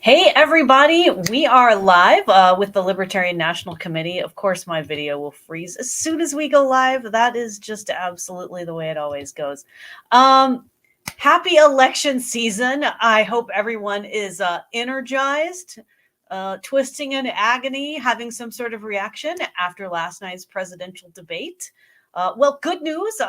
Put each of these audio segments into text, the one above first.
Hey, everybody. We are live with the Libertarian National Committee. Of course, my video will freeze as soon as we go live. That is just absolutely the way it always goes. Happy election season. I hope everyone is energized, twisting in agony, having some sort of reaction after last night's presidential debate. Well, good news.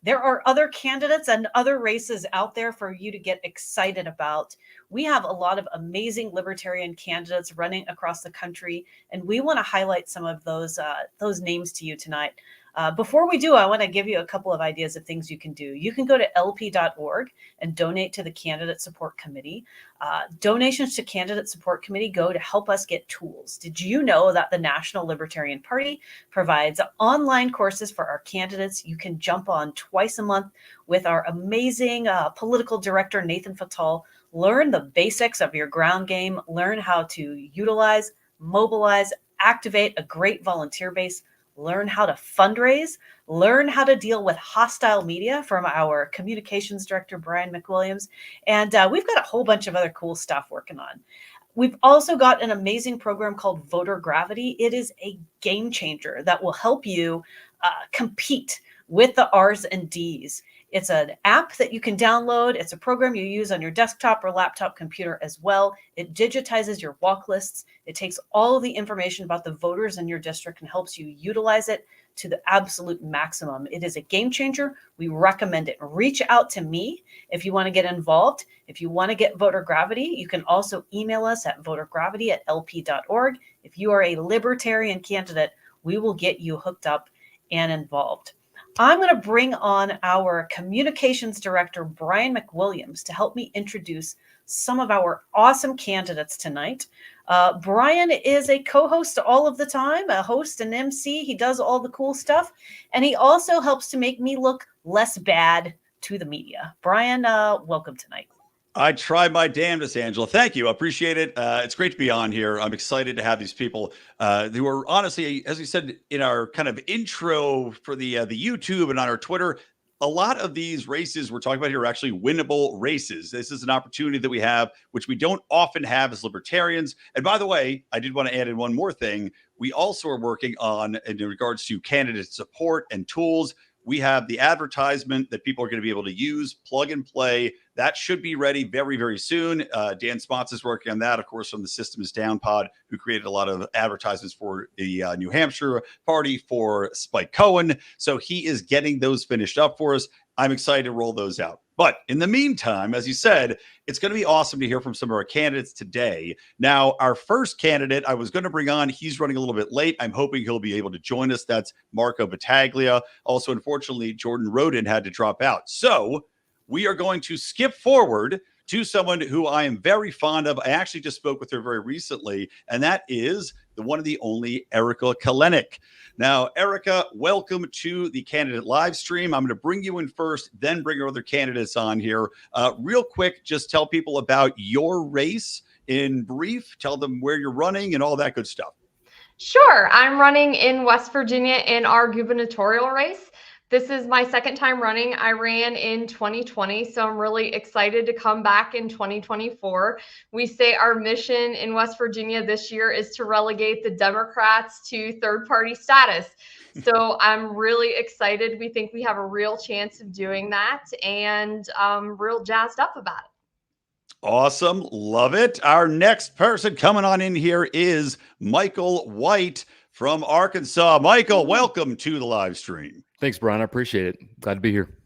There are other candidates and other races out there for you to get excited about. We have a lot of amazing libertarian candidates running across the country, and we want to highlight some of those names to you tonight. Before we do, I want to give you a couple of ideas of things you can do. You can go to lp.org and donate to the Candidate Support Committee. Donations to Candidate Support Committee go to help us get tools. Did you know that the National Libertarian Party provides online courses for our candidates? You can jump on twice a month with our amazing political director, Nathan Fatal. Learn the basics of your ground game, learn how to utilize, mobilize, activate a great volunteer base, learn how to fundraise, learn how to deal with hostile media from our communications director, Brian McWilliams. And we've got a whole bunch of other cool stuff working on. We've also got an amazing program called Voter Gravity. It is a game changer that will help you compete with the R's and D's. It's an app that you can download. It's a program you use on your desktop or laptop computer as well. It digitizes your walk lists. It takes all of the information about the voters in your district and helps you utilize it to the absolute maximum. It is a game changer. We recommend it. Reach out to me if you want to get involved. If you want to get Voter Gravity, you can also email us at votergravity@lp.org. If you are a libertarian candidate, we will get you hooked up and involved. I'm going to bring on our communications director, Brian McWilliams, to help me introduce some of our awesome candidates tonight. Brian is a co-host all of the time, a host and MC. He does all the cool stuff, and he also helps to make me look less bad to the media. Brian, welcome tonight. I try my damnedest, Angela. Thank you. I appreciate it. It's great to be on here. I'm excited to have these people who are honestly, as we said in our kind of intro for the YouTube and on our Twitter, a lot of these races we're talking about here are actually winnable races. This is an opportunity that we have, which we don't often have as libertarians. And by the way, I did want to add in one more thing. We also are working on, in regards to candidate support and tools, we have the advertisement that people are going to be able to use, plug and play. That should be ready very, very soon. Dan Spons is working on that, of course, from the System is Down pod, who created a lot of advertisements for the New Hampshire party for Spike Cohen. So he is getting those finished up for us. I'm excited to roll those out. But in the meantime, as you said, it's going to be awesome to hear from some of our candidates today. Now, our first candidate I was going to bring on, he's running a little bit late. I'm hoping he'll be able to join us. That's Marco Battaglia. Also, unfortunately, Jordan Rowden had to drop out. So we are going to skip forward to someone who I am very fond of. I actually just spoke with her very recently, and that is the one and the only Erika Kolenich. Now, Erika, welcome to the candidate live stream. I'm going to bring you in first, then bring our other candidates on here. Real quick, just tell people about your race in brief. Tell them where you're running and all that good stuff. Sure. I'm running in West Virginia in our gubernatorial race. This is my second time running. I ran in 2020, so I'm really excited to come back in 2024. We say our mission in West Virginia this year is to relegate the Democrats to third-party status. So I'm really excited. We think we have a real chance of doing that, and I'm real jazzed up about it. Awesome. Love it. Our next person coming on in here is Michael White from Arkansas. Michael, welcome to the live stream. Thanks, Brian. I appreciate it. Glad to be here.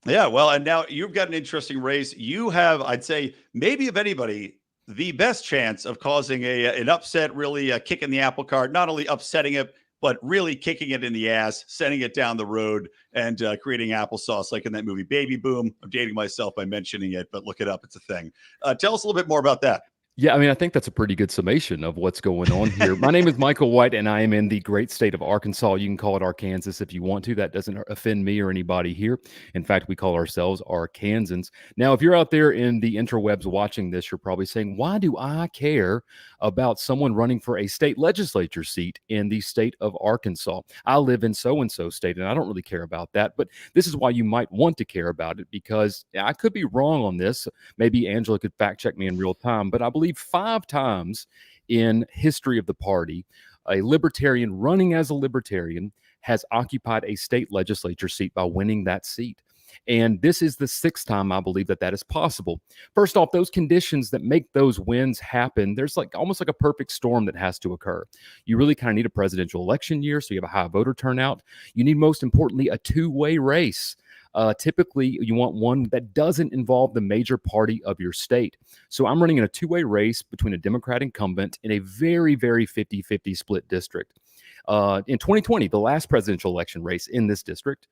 Yeah, well, and now you've got an interesting race. You have, I'd say, maybe of anybody, the best chance of causing an upset, really kicking the apple cart, not only upsetting it, but really kicking it in the ass, sending it down the road, and creating applesauce like in that movie Baby Boom. I'm dating myself by mentioning it, but look it up. It's a thing. Tell us a little bit more about that. Yeah, I mean, I think that's a pretty good summation of what's going on here. My name is Michael White, and I am in the great state of Arkansas. You can call it Arkansas if you want to. That doesn't offend me or anybody here. In fact, we call ourselves Arkansans. Now, if you're out there in the interwebs watching this, you're probably saying, why do I care about someone running for a state legislature seat in the state of Arkansas? I live in so-and-so state, and I don't really care about that. But this is why you might want to care about it, because I could be wrong on this. Maybe Angela could fact check me in real time, but I believe believe 5 times in history of the party, a libertarian running as a libertarian has occupied a state legislature seat by winning that seat. And this is the 6th time I believe that is possible. First off, those conditions that make those wins happen, there's like almost like a perfect storm that has to occur. You really kind of need a presidential election year, so you have a high voter turnout. You need, most importantly, a two-way race. Typically, you want one that doesn't involve the major party of your state. So I'm running in a two-way race between a Democrat incumbent in a very, very 50-50 split district. In 2020, the last presidential election race in this district,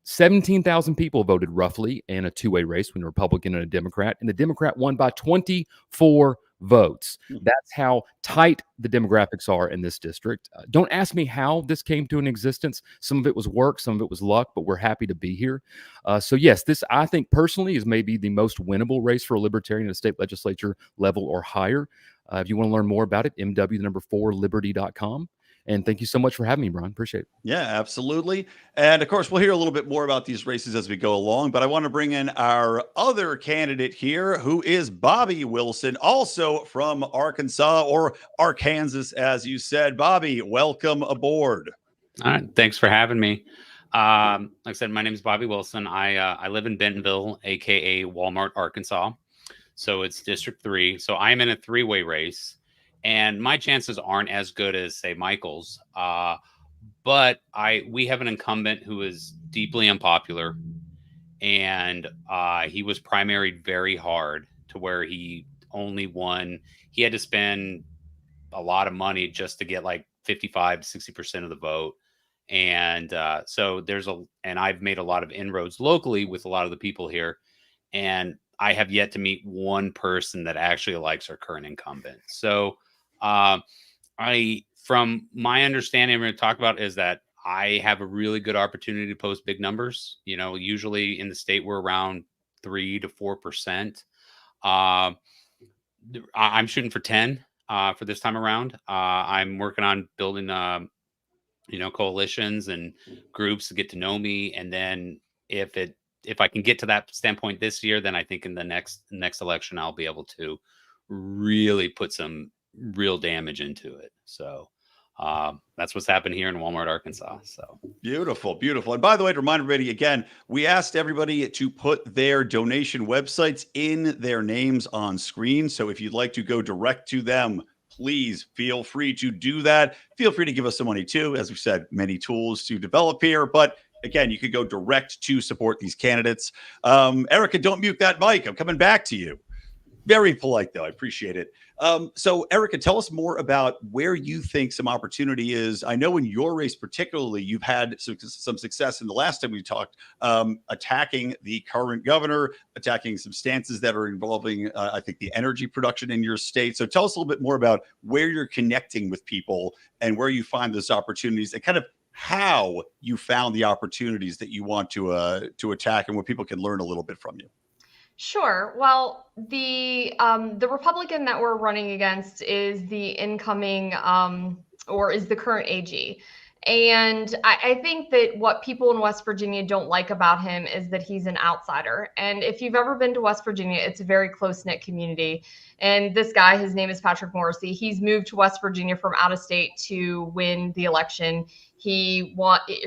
17,000 people voted roughly in a two-way race between a Republican and a Democrat, and the Democrat won by 24 votes. That's how tight the demographics are in this district. Don't ask me how this came to an existence. Some of it was work, some of it was luck, but we're happy to be here. So yes, this, I think personally, is maybe the most winnable race for a libertarian at a state legislature level or higher. If you want to learn more about it, mw4liberty.com. And thank you so much for having me, Brian. Appreciate it. Yeah, absolutely. And of course, we'll hear a little bit more about these races as we go along. But I want to bring in our other candidate here, who is Bobby Wilson, also from Arkansas, or Arkansas, as you said. Bobby, welcome aboard. All right. Thanks for having me. Like I said, my name is Bobby Wilson. I live in Bentonville, aka Walmart, Arkansas. So it's District 3. So I'm in a three-way race. And my chances aren't as good as, say, Michael's. But we have an incumbent who is deeply unpopular. And he was primaried very hard to where he only won. He had to spend a lot of money just to get like 55, 60% of the vote. And so and I've made a lot of inroads locally with a lot of the people here. And I have yet to meet one person that actually likes our current incumbent. So from my understanding, I'm going to talk about is that I have a really good opportunity to post big numbers. You know, usually in the state, we're around 3 to 4%. I'm shooting for 10 for this time around. I'm working on building, coalitions and groups to get to know me. And then if I can get to that standpoint this year, then I think in the next election, I'll be able to really put some real damage into it. So that's what's happened here in Walmart, Arkansas. So beautiful. And by the way, to remind everybody again, we asked everybody to put their donation websites in their names on screen. So if you'd like to go direct to them, please feel free to do that. Feel free to give us some money too. As we said, many tools to develop here, but again, you could go direct to support these candidates. Erika, don't mute that mic. I'm coming back to you. Very polite, though. I appreciate it. So, Erika, tell us more about where you think some opportunity is. I know in your race particularly, you've had some success in the last time we talked, attacking the current governor, attacking some stances that are involving, I think, the energy production in your state. So tell us a little bit more about where you're connecting with people and where you find those opportunities and kind of how you found the opportunities that you want to attack and where people can learn a little bit from you. Sure. Well, the Republican that we're running against is the incoming or is the current AG. And I think that what people in West Virginia don't like about him is that he's an outsider. And if you've ever been to West Virginia, it's a very close-knit community. And this guy, his name is Patrick Morrissey. He's moved to West Virginia from out of state to win the election. He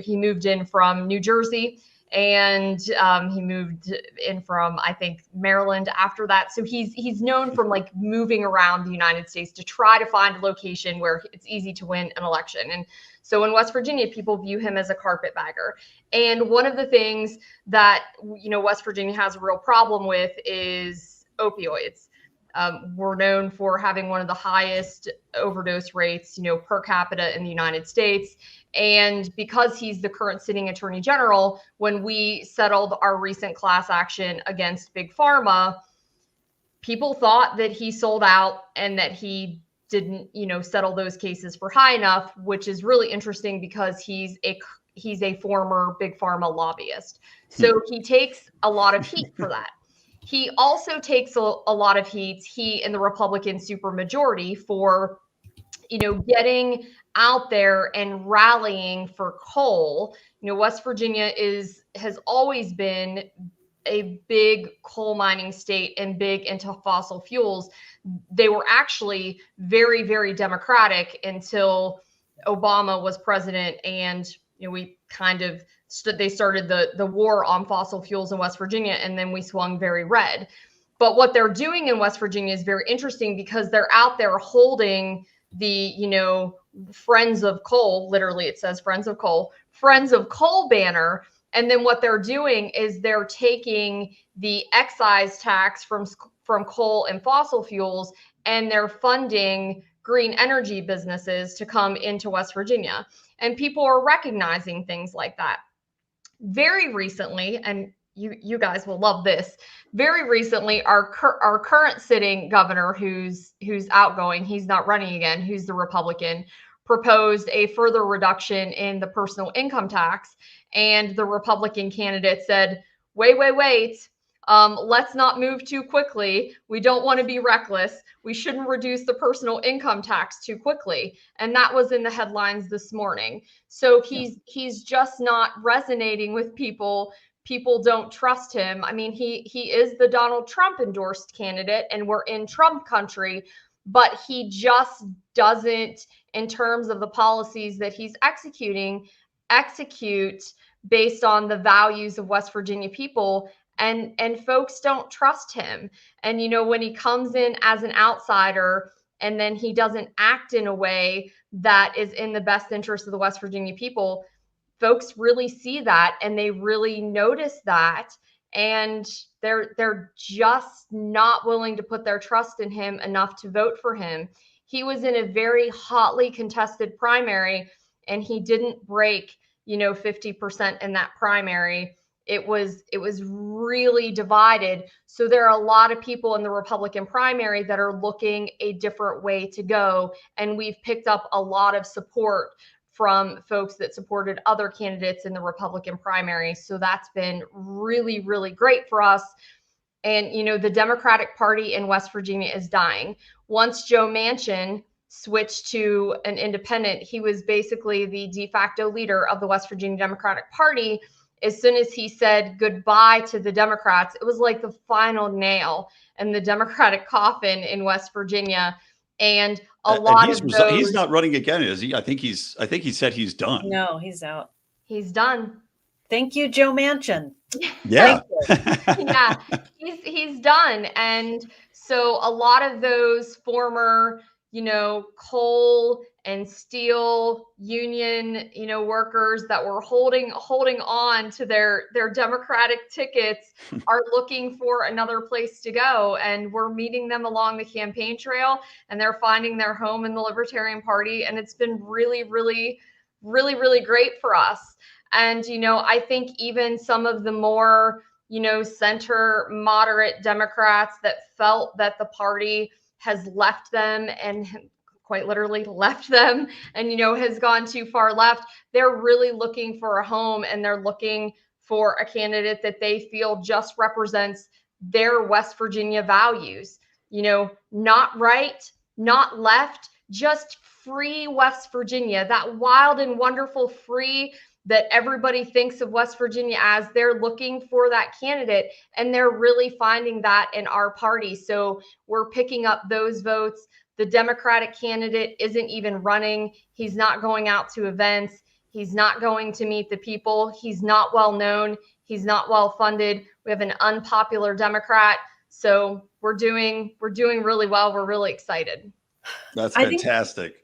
moved in from New Jersey. And he moved in from, I think, Maryland after that. So he's known from like moving around the United States to try to find a location where it's easy to win an election. And so in West Virginia, people view him as a carpetbagger. And one of the things that, West Virginia has a real problem with is opioids. We're known for having one of the highest overdose rates, per capita in the United States. And because he's the current sitting attorney general, when we settled our recent class action against Big Pharma, people thought that he sold out and that he didn't, settle those cases for high enough, which is really interesting because he's a former Big Pharma lobbyist. So he takes a lot of heat for that. He also takes a lot of heat, he and the Republican supermajority, for, getting out there and rallying for coal. West Virginia has always been a big coal mining state and big into fossil fuels. They were actually very, very Democratic until Obama was president, and we kind of they started the war on fossil fuels in West Virginia, and then we swung very red. But what they're doing in West Virginia is very interesting because they're out there holding the Friends of Coal, literally it says Friends of Coal banner. And then what they're doing is they're taking the excise tax from coal and fossil fuels, and they're funding green energy businesses to come into West Virginia. And people are recognizing things like that. Very recently, and you guys will love this, very recently, our current sitting governor, who's outgoing, he's not running again, who's the Republican, proposed a further reduction in the personal income tax. And the Republican candidate said, wait, let's not move too quickly. We don't want to be reckless. We shouldn't reduce the personal income tax too quickly. And that was in the headlines this morning. So he's just not resonating with people. People don't trust him. I mean, he is the Donald Trump endorsed candidate, and we're in Trump country, but he just doesn't, in terms of the policies that he's execute based on the values of West Virginia people, and folks don't trust him. And when he comes in as an outsider and then he doesn't act in a way that is in the best interest of the West Virginia people, folks really see that and they really notice that, and they're just not willing to put their trust in him enough to vote for him. He was in a very hotly contested primary, and he didn't break 50% in that primary. It was really divided. So there are a lot of people in the Republican primary that are looking a different way to go, and we've picked up a lot of support from folks that supported other candidates in the Republican primary. So that's been really, really great for us. And, the Democratic Party in West Virginia is dying. Once Joe Manchin switched to an independent, he was basically the de facto leader of the West Virginia Democratic Party. As soon as he said goodbye to the Democrats, it was like the final nail in the Democratic coffin in West Virginia. And he's not running again, is he? I think he said he's done. No, he's out. He's done. Thank you, Joe Manchin. Yeah. Yeah, he's done. And so a lot of those former, coal and steel union, workers that were holding on to their Democratic tickets are looking for another place to go. And we're meeting them along the campaign trail, and they're finding their home in the Libertarian Party. And it's been really, really, really, really great for us. And, I think even some of the more, center moderate Democrats that felt that the party has left them, and quite literally left them, and, has gone too far left, they're really looking for a home, and they're looking for a candidate that they feel just represents their West Virginia values, not right, not left, just free West Virginia, that wild and wonderful free that everybody thinks of West Virginia as. They're looking for that candidate, and they're really finding that in our party. So we're picking up those votes. The Democratic candidate isn't even running. He's not going out to events. He's not going to meet the people. He's not well known. He's not well funded. We have an unpopular Democrat. So we're doing really well. We're really excited. That's fantastic.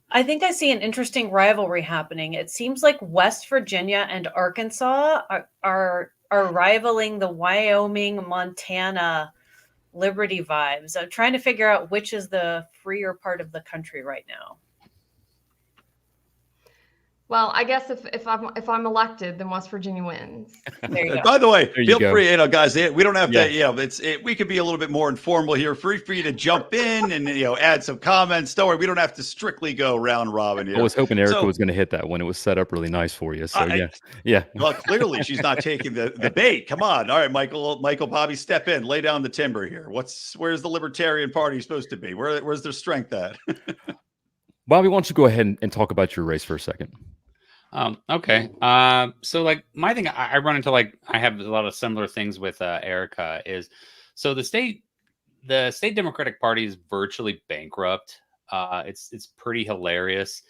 I think I see an interesting rivalry happening. It seems like West Virginia and Arkansas are rivaling the Wyoming, Montana Liberty vibes. I'm trying to figure out which is the freer part of the country right now. Well, I guess if I'm elected, then West Virginia wins. There you go. By the way, feel go. free, guys. We don't have to. We could be a little bit more informal here. Free for you to jump in and add some comments. Don't worry, we don't have to strictly go round robin here. I was hoping Erika was going to hit that one. It was set up really nice for you. So yeah. Well, clearly she's not taking the bait. Come on, all right, Michael, Bobby, step in, lay down the timber here. Where's the Libertarian Party supposed to be? Where's their strength at? Bobby, why don't you go ahead and talk about your race for a second? Okay. So like my thing, I run into like I have a lot of similar things with Erika is so the state Democratic Party is virtually bankrupt. It's pretty hilarious.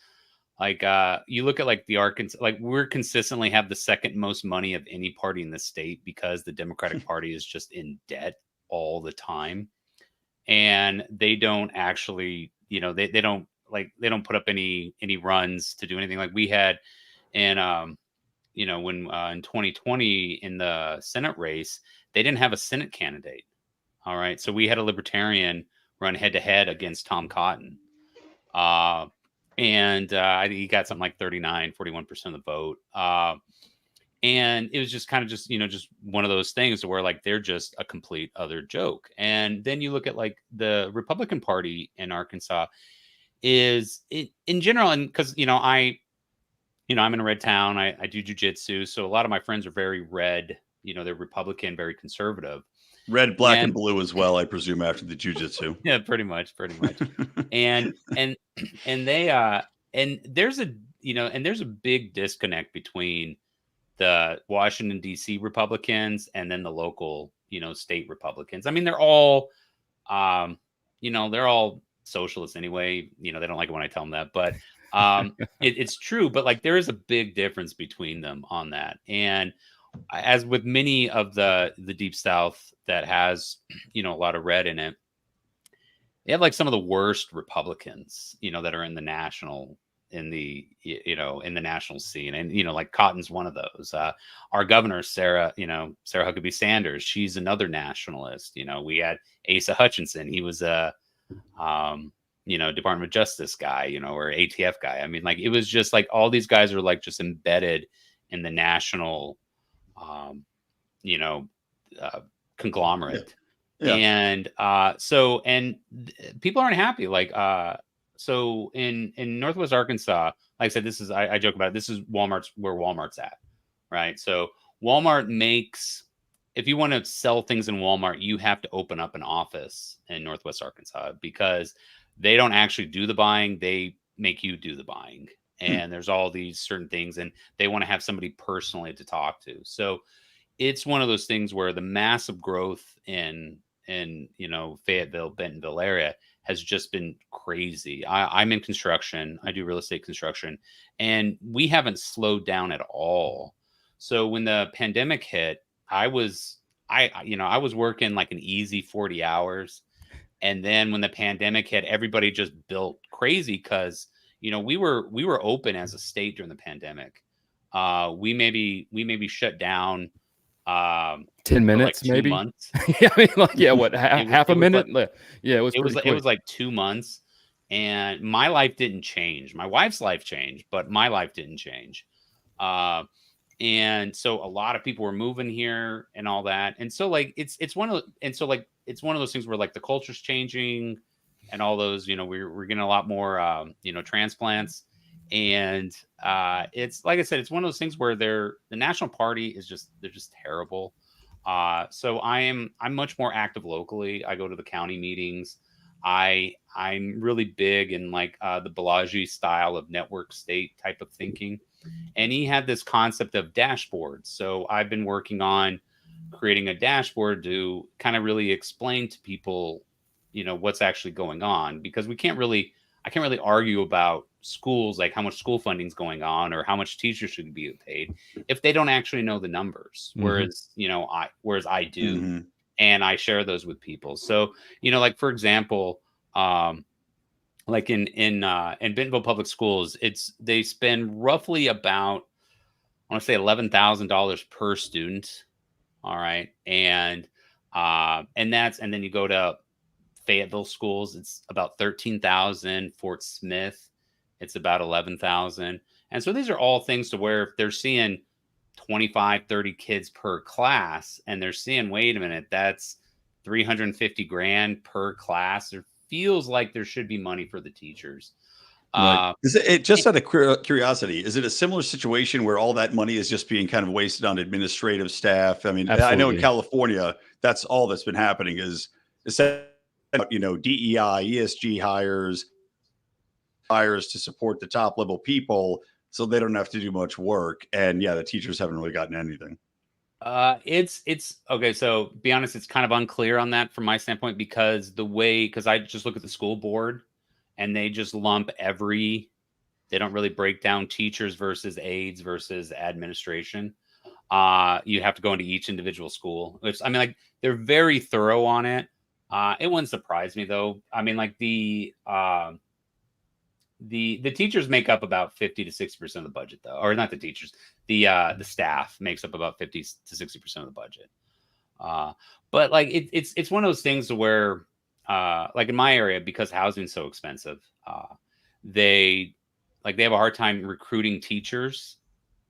Like you look at like the Arkansas, like we're consistently have the second most money of any party in the state because the Democratic Party is just in debt all the time, and they don't actually, you know, they don't they don't put up any runs to do anything like we had. And you know, when in 2020 in the Senate race, they didn't have a Senate candidate. All right, so we had a Libertarian run head to head against Tom Cotton, and I think he got something like 41% of the vote. And it was just kind of just, you know, just one of those things where like they're just a complete other joke. And then you look at like the Republican Party in Arkansas is in general, and because I'm in a red town. I do jujitsu, so a lot of my friends are very red. You know, they're Republican, very conservative. Red, black, and blue as well, I presume, after the jujitsu. Yeah, pretty much. and they and there's a big disconnect between the Washington D.C. Republicans and then the local, you know, state Republicans. I mean, they're all they're all socialists anyway. You know, they don't like it when I tell them that, but it's true. But like there is a big difference between them on that. And as with many of the Deep South that has, you know, a lot of red in it, they have like some of the worst Republicans, you know, that are in the national scene. And, you know, like Cotton's one of those. Our governor, Sarah Huckabee Sanders, she's another nationalist. You know, we had Asa Hutchinson. He was a, Department of Justice guy, you know, or ATF guy. I mean, like, it was just like all these guys are like just embedded in the national, conglomerate. Yeah. And people aren't happy. Like, so in Northwest Arkansas, like I said, this is, I joke about it. This is where Walmart's at, right? So Walmart makes, if you want to sell things in Walmart, you have to open up an office in Northwest Arkansas because they don't actually do the buying. They make you do the buying. And there's all these certain things, and they want to have somebody personally to talk to. So it's one of those things where the massive growth in Fayetteville, Bentonville area has just been crazy. I'm in construction. I do real estate construction, and we haven't slowed down at all. So when the pandemic hit, I was working like an easy 40 hours. And then when the pandemic hit, everybody just built crazy because, you know, we were open as a state during the pandemic. We maybe shut down 10 minutes, like 2 maybe months. Yeah, I mean, like, yeah, what half a minute? Yeah, it was like 2 months, and my life didn't change. My wife's life changed, but my life didn't change. And so a lot of people were moving here and all that. And so like it's one of those things where like the culture's changing and all those, you know, we're getting a lot more transplants. And it's like I said, it's one of those things where the National Party they're just terrible. So I'm much more active locally. I go to the county meetings. I'm really big in like the Battaglia style of network state type of thinking. And he had this concept of dashboards. So I've been working on creating a dashboard to kind of really explain to people, you know, what's actually going on, because I can't really argue about schools, like how much school funding is going on or how much teachers should be paid if they don't actually know the numbers. Mm-hmm. Whereas I do, mm-hmm. and I share those with people. So, you know, like for example, like in Bentonville Public Schools, they spend roughly about, I want to say $11,000 per student. All right. And then you go to Fayetteville schools, it's about 13,000. Fort Smith, it's about 11,000. And so these are all things to where if they're seeing 25, 30 kids per class, and they're seeing, wait a minute, that's $350,000 per class. There feels like there should be money for the teachers. Right. Is it just out of curiosity, is it a similar situation where all that money is just being kind of wasted on administrative staff? I mean, absolutely. I know in California, that's all that's been happening is DEI, ESG hires to support the top level people. so they don't have to do much work. And yeah, the teachers haven't really gotten anything. It's okay. So be honest, it's kind of unclear on that from my standpoint because I just look at the school board and they just lump they don't really break down teachers versus aides versus administration. You have to go into each individual school, which I mean, like they're very thorough on it. It wouldn't surprise me though. I mean, like the teachers make up about 50 to 60% of the budget though, or not the teachers, the staff makes up about 50 to 60% of the budget. But like it's one of those things where like in my area, because housing's so expensive, they have a hard time recruiting teachers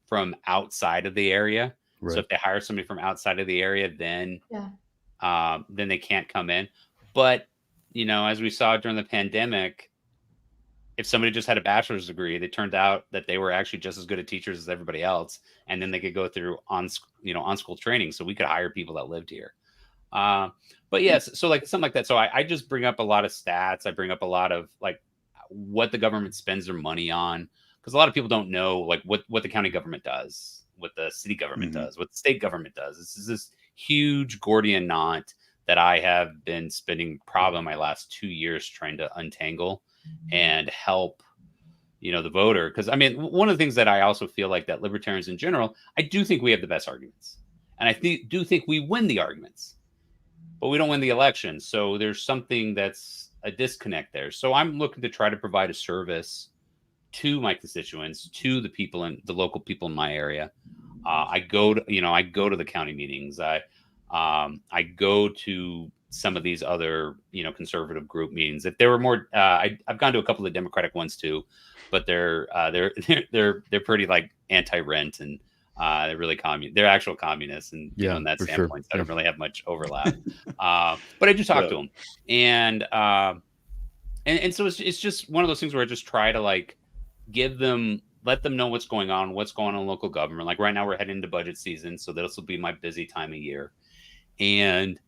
from outside of the area. Right. So if they hire somebody from outside of the area, then they can't come in. But as we saw during the pandemic, if somebody just had a bachelor's degree, it turned out that they were actually just as good at teachers as everybody else. And then they could go through on-school training. So we could hire people that lived here. But yes, so like something like that. So I just bring up a lot of stats. I bring up a lot of like what the government spends their money on. Because a lot of people don't know like what the county government does, what the city government does, what the state government does. This is this huge Gordian knot that I have been spending probably my last 2 years trying to untangle and help, the voter. Because I mean, one of the things that I also feel like that libertarians in general, I do think we have the best arguments. And I do think we win the arguments, but we don't win the election. So there's something that's a disconnect there. So I'm looking to try to provide a service to my constituents, to the people and the local people in my area. I go to the county meetings. I go to some of these other, conservative group meetings. If there were more, I've gone to a couple of Democratic ones too, but they're pretty like anti-rent and they're really they're actual communists, and in that standpoint, I don't really have much overlap. But I do talk to them, and so it's just one of those things where I just try to like let them know what's going on in local government. Like right now we're heading into budget season, so this will be my busy time of year, and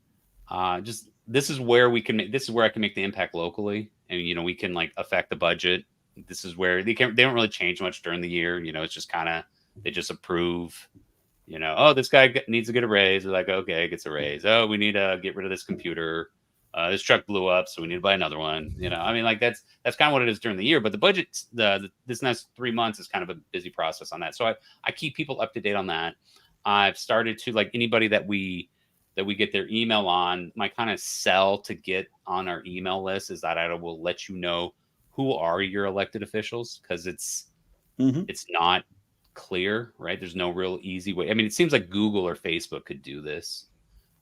this is where I can make the impact locally, and we can like affect the budget. This is where they don't really change much during the year. It's just kind of they just approve. Oh, this guy needs to get a raise. They're like, okay, gets a raise. Oh, we need to get rid of this computer. This truck blew up, so we need to buy another one. I mean, like that's kind of what it is during the year. But the budget, this next 3 months is kind of a busy process on that. So I keep people up to date on that. I've started to like anybody that we get their email on. My kind of sell to get on our email list is that I will let you know who are your elected officials, because it's not clear, right? There's no real easy way. I mean, it seems like Google or Facebook could do this,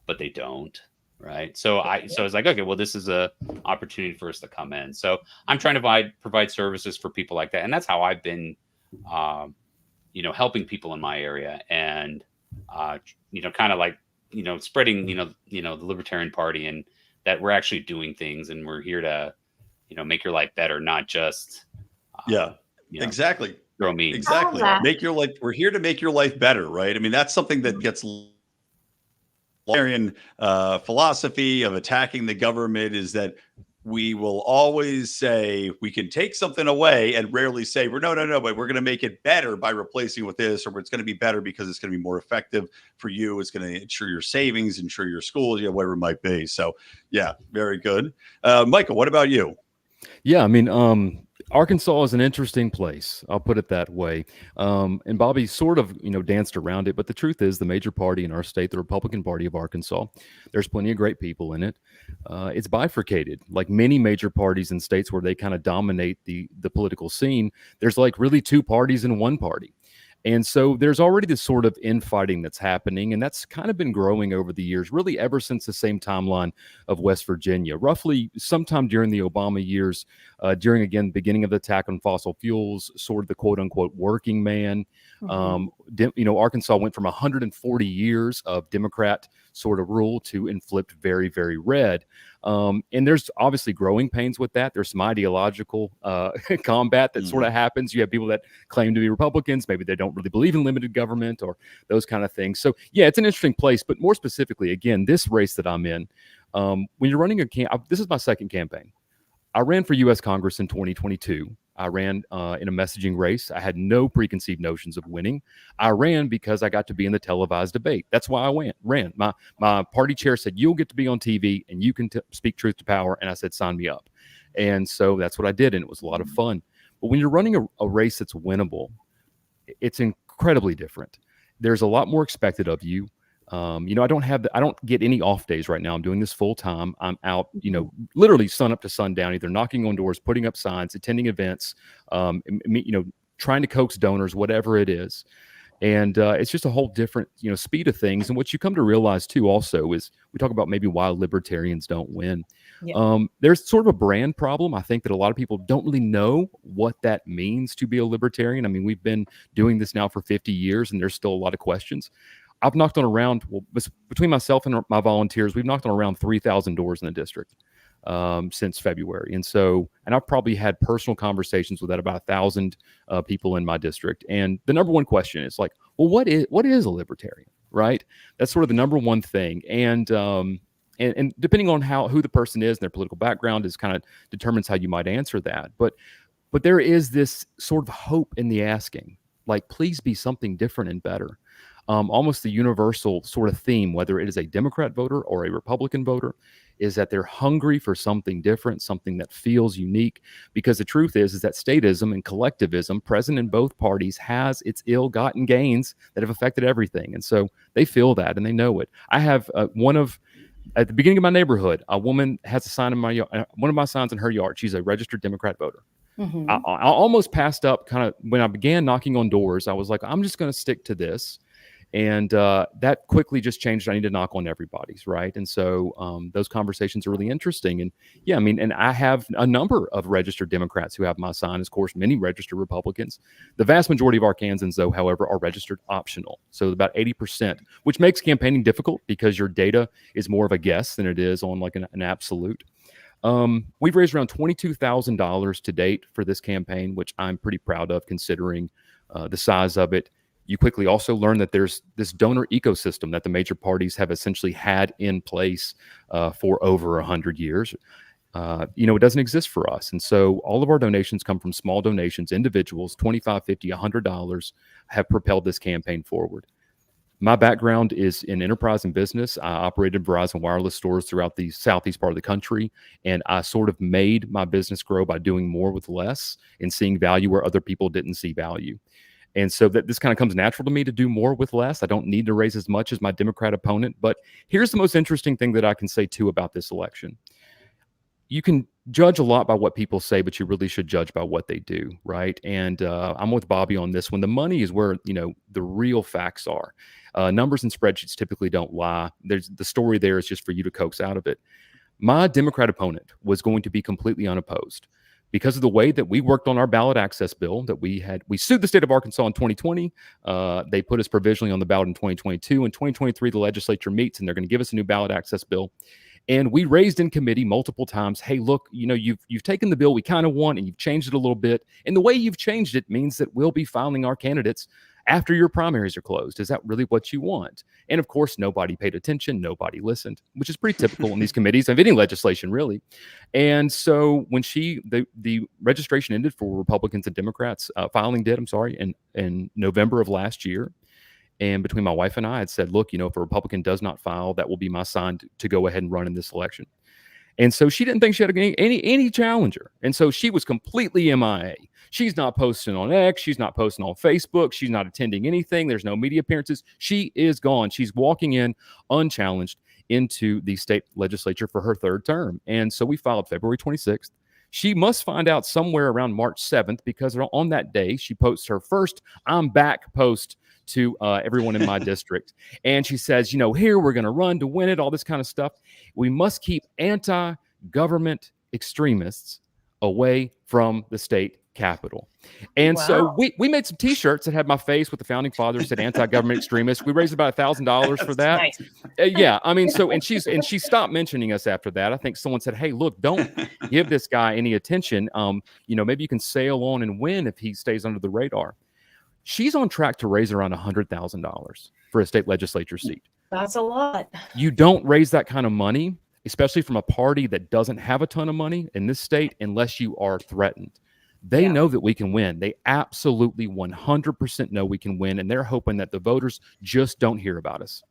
but they don't. Right. So I was like, okay, well, this is a opportunity for us to come in. So I'm trying to provide services for people like that. And that's how I've been, helping people in my area and, kind of like, spreading, the Libertarian Party, and that we're actually doing things, and we're here to, make your life better, not just, exactly. Throw me. Exactly. We're here to make your life better. Right. I mean, that's something that gets Libertarian philosophy of attacking the government is that we will always say we can take something away and rarely say no, but we're going to make it better by replacing it with this, or it's going to be better because it's going to be more effective for you. It's going to ensure your savings, ensure your schools, whatever it might be. So yeah, very good. Michael, what about you? Yeah, I mean, Arkansas is an interesting place. I'll put it that way. And Bobby sort of, danced around it. But the truth is the major party in our state, the Republican Party of Arkansas, there's plenty of great people in it. It's bifurcated. Like many major parties in states where they kind of dominate the political scene, there's like really two parties in one party. And so there's already this sort of infighting that's happening, and that's kind of been growing over the years, really ever since the same timeline of West Virginia, roughly sometime during the Obama years, during, again, the beginning of the attack on fossil fuels, sort of the quote-unquote working man. Arkansas went from 140 years of Democrat sort of rule to inflict very, very red. And there's obviously growing pains with that. There's some ideological combat that sort of happens. You have people that claim to be Republicans. Maybe they don't really believe in limited government or those kind of things. So, yeah, it's an interesting place. But more specifically, again, this race that I'm in, when you're running this is my second campaign. I ran for U.S. Congress in 2022. I ran in a messaging race. I had no preconceived notions of winning. I ran because I got to be in the televised debate. That's why I ran. My party chair said, you'll get to be on TV and you can speak truth to power. And I said, sign me up. And so that's what I did. And it was a lot of fun. But when you're running a race that's winnable, it's incredibly different. There's a lot more expected of you. I don't get any off days right now. I'm doing this full time. I'm out, literally sun up to sundown, either knocking on doors, putting up signs, attending events, trying to coax donors, whatever it is. And it's just a whole different, speed of things. And what you come to realize too, also, is we talk about maybe why libertarians don't win. Yeah. There's sort of a brand problem. I think that a lot of people don't really know what that means to be a libertarian. I mean, we've been doing this now for 50 years, and there's still a lot of questions. I've knocked on around, between myself and my volunteers, we've knocked on around 3,000 doors in the district since February. And I've probably had personal conversations with about 1,000 people in my district. And the number one question is like, well, what is a libertarian, right? That's sort of the number one thing. And depending on who the person is and their political background is kind of determines how you might answer that. But there is this sort of hope in the asking, like, please be something different and better. Almost the universal sort of theme, whether it is a Democrat voter or a Republican voter, is that they're hungry for something different, something that feels unique. Because the truth is that statism and collectivism present in both parties has its ill-gotten gains that have affected everything. And so they feel that and they know it. I have at the beginning of my neighborhood, a woman has a sign in my yard, one of my signs in her yard. She's a registered Democrat voter. Mm-hmm. I almost passed up kind of when I began knocking on doors. I was like, I'm just going to stick to this. And that quickly just changed. I need to knock on everybody's, right? And so those conversations are really interesting. And yeah, I mean, and I have a number of registered Democrats who have my sign. Of course, many registered Republicans. The vast majority of Arkansans, though, however, are registered optional. So about 80%, which makes campaigning difficult because your data is more of a guess than it is on like an absolute. We've raised around $22,000 to date for this campaign, which I'm pretty proud of considering the size of it. You quickly also learn that there's this donor ecosystem that the major parties have essentially had in place for over 100 years. It doesn't exist for us. And so all of our donations come from small donations, individuals, $25, $50, $100 have propelled this campaign forward. My background is in enterprise and business. I operated Verizon wireless stores throughout the southeast part of the country, and I sort of made my business grow by doing more with less and seeing value where other people didn't see value. And so that this kind of comes natural to me to do more with less. I don't need to raise as much as my Democrat opponent. But here's the most interesting thing that I can say, too, about this election. You can judge a lot by what people say, but you really should judge by what they do, right? And I'm with Bobby on this one. The money is where, the real facts are. Numbers and spreadsheets typically don't lie. The story there is just for you to coax out of it. My Democrat opponent was going to be completely unopposed. Because of the way that we worked on our ballot access bill that we sued the state of Arkansas in 2020. They put us provisionally on the ballot in 2022. In 2023, the legislature meets and they're going to give us a new ballot access bill. And we raised in committee multiple times, hey, look, you've taken the bill we kind of want and you've changed it a little bit. And the way you've changed it means that we'll be filing our candidates after your primaries are closed. Is that really what you want? And of course, nobody paid attention. Nobody listened, which is pretty typical in these committees of any legislation, really. And so when the registration ended for Republicans and Democrats, filing did, in November of last year. And between my wife and I had said, look, if a Republican does not file, that will be my sign to go ahead and run in this election. And so she didn't think she had any challenger. And so she was completely MIA. She's not posting on X. She's not posting on Facebook. She's not attending anything. There's no media appearances. She is gone. She's walking in unchallenged into the state legislature for her third term. And so we filed February 26th. She must find out somewhere around March 7th because on that day, she posts her first I'm back post to everyone in my district. And she says, here we're going to run to win it, all this kind of stuff. We must keep anti-government extremists away from the state capitol. And so we made some T-shirts that had my face with the founding fathers said anti-government extremists. We raised about $1,000 for that. Nice. And she stopped mentioning us after that. I think someone said, hey, look, don't give this guy any attention. Maybe you can sail on and win if he stays under the radar. She's on track to raise around $100,000 for a state legislature seat. That's a lot. You don't raise that kind of money, especially from a party that doesn't have a ton of money in this state, unless you are threatened. They know that we can win. They absolutely 100% know we can win, and they're hoping that the voters just don't hear about us.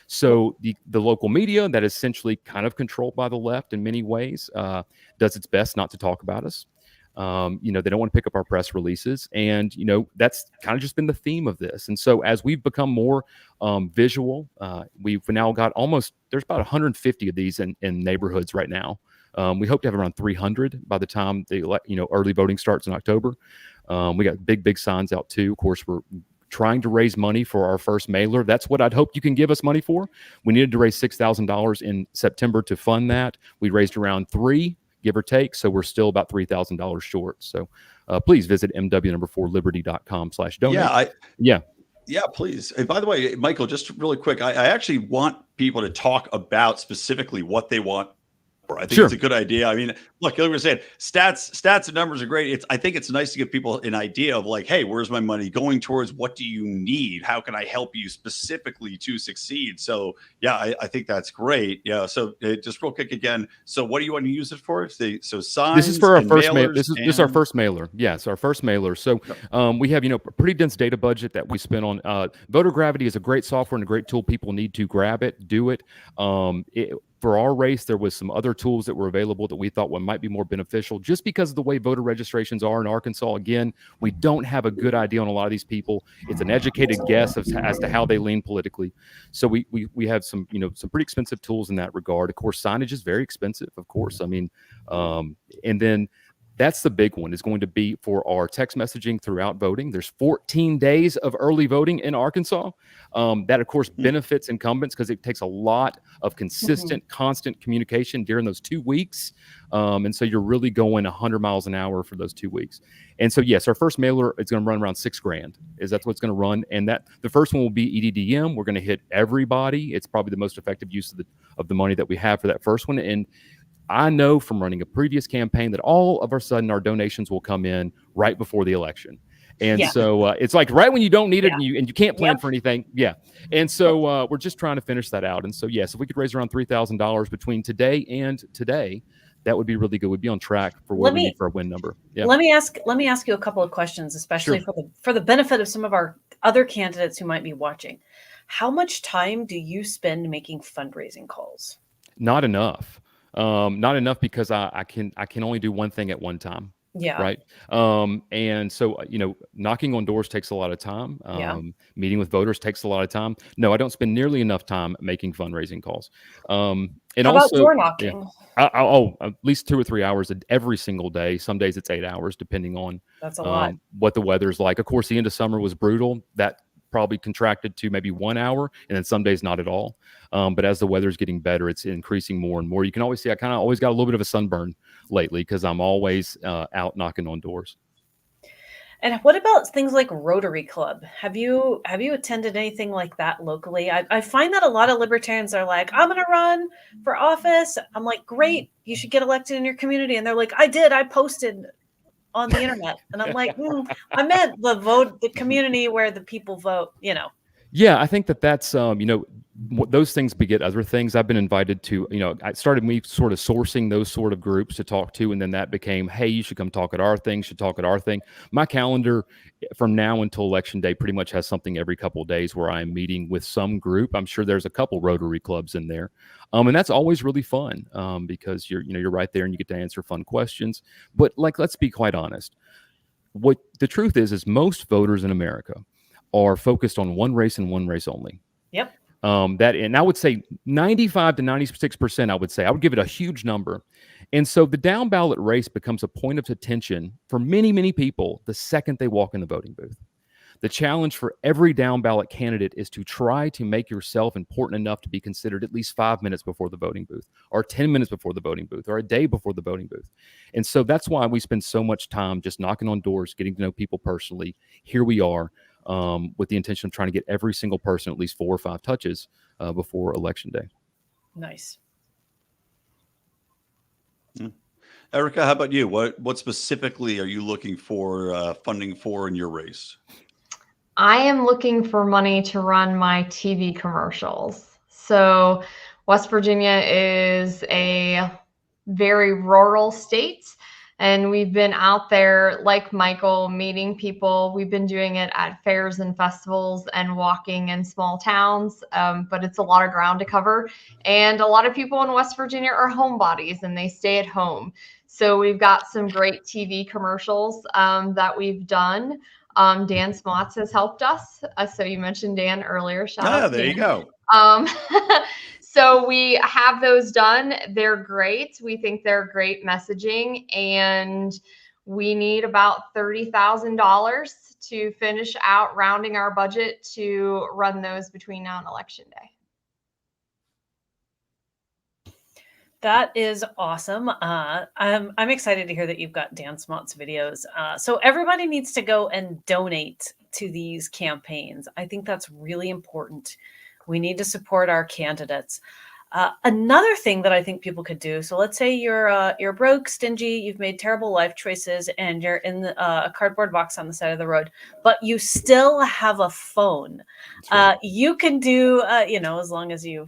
So the local media that is essentially kind of controlled by the left in many ways does its best not to talk about us. They don't want to pick up our press releases. And, that's kind of just been the theme of this. And so as we've become more visual, we've now got there's about 150 of these in neighborhoods right now. We hope to have around 300 by the time early voting starts in October. We got big signs out too. Of course, we're trying to raise money for our first mailer. That's what I'd hope you can give us money for. We needed to raise $6,000 in September to fund that. We raised around $3,000, give or take. So we're still about $3,000 short. So please visit mw4liberty.com/donate. Yeah, please. And by the way, Michael, just really quick, I actually want people to talk about specifically what they want. I think it's a good idea. I mean, look, like we were saying, stats and numbers are great. I think it's nice to give people an idea of like, hey, where's my money going towards? What do you need? How can I help you specifically to succeed? So yeah, I think that's great. Yeah. So just real quick again. So what do you want to use it for? So signs. This is for our first mailer. This is our first mailer. Yes, our first mailer. So we have a pretty dense data budget that we spend on. Voter Gravity is a great software and a great tool. People need to grab it, do it. For our race, there was some other tools that were available that we thought might be more beneficial just because of the way voter registrations are in Arkansas. Again, we don't have a good idea on a lot of these people. It's an educated guess as to how they lean politically. So we have some pretty expensive tools in that regard. Of course, signage is very expensive, of course. I mean, and then that's the big one, is going to be for our text messaging throughout voting. There's 14 days of early voting in Arkansas. That, of course, benefits incumbents because it takes a lot of consistent, constant communication during those 2 weeks. And so you're really going 100 miles an hour for those 2 weeks. And so, yes, our first mailer is going to run around $6,000. That's what's going to run. And that the first one will be EDDM. We're going to hit everybody. It's probably the most effective use of the money that we have for that first one. And I know from running a previous campaign that all of a sudden our donations will come in right before the election. And so it's like right when you don't need it and you can't plan for anything. Yeah. And so we're just trying to finish that out. And so, yes, if we could raise around $3,000 between today and today, that would be really good. We'd be on track for what we need for a win number. Yeah. Let me ask you a couple of questions, especially for the benefit of some of our other candidates who might be watching. How much time do you spend making fundraising calls? Not enough. Not enough because I can only do one thing at one time. Yeah. Right. And so, knocking on doors takes a lot of time. Meeting with voters takes a lot of time. No, I don't spend nearly enough time making fundraising calls. And how about door knocking? At least 2 or 3 hours every single day. Some days it's 8 hours, depending on that's a lot. What the weather's like. Of course, the end of summer was brutal. That probably contracted to maybe 1 hour, and then some days not at all. But as the weather's getting better, it's increasing more and more. You can always see I kind of always got a little bit of a sunburn lately because I'm always out knocking on doors. And what about things like Rotary Club? Have you attended anything like that locally? I find that a lot of libertarians are like, I'm going to run for office. I'm like, great, you should get elected in your community. And they're like, I posted on the internet. And I'm like, I meant the community where the people vote, Yeah, I think that's, those things beget other things. I've been invited to, I started me sort of sourcing those sort of groups to talk to. And then that became, hey, you should come talk at our thing, My calendar from now until election day pretty much has something every couple of days where I'm meeting with some group. I'm sure there's a couple Rotary clubs in there. And that's always really fun because you're right there and you get to answer fun questions. But let's be quite honest. What the truth is most voters in America are focused on one race and one race only. Yep. And I would say 95 to 96%, I would give it a huge number. And so the down ballot race becomes a point of attention for many, many people the second they walk in the voting booth. The challenge for every down ballot candidate is to try to make yourself important enough to be considered at least 5 minutes before the voting booth, or 10 minutes before the voting booth, or a day before the voting booth. And so that's why we spend so much time just knocking on doors, getting to know people personally. Here we are. With the intention of trying to get every single person at least 4 or 5 touches before election day. Nice. Erika, how about you? What specifically are you looking for funding for in your race? I am looking for money to run my TV commercials. So West Virginia is a very rural state. And we've been out there, like Michael, meeting people. We've been doing it at fairs and festivals and walking in small towns, but it's a lot of ground to cover. And a lot of people in West Virginia are homebodies and they stay at home. So we've got some great TV commercials that we've done. Dan Smotz has helped us. So you mentioned Dan earlier. Shout out to there Dan. you go. So we have those done. They're great. We think they're great messaging, and we need about $30,000 to finish out rounding our budget to run those between now and Election Day. That is awesome. I'm excited to hear that you've got Dan Smott's videos. So everybody needs to go and donate to these campaigns. I think that's really important. We need to support our candidates. Another thing that I think people could do. So let's say you're broke, stingy, you've made terrible life choices, and you're in a cardboard box on the side of the road, but you still have a phone. Right. You can do, as long as you're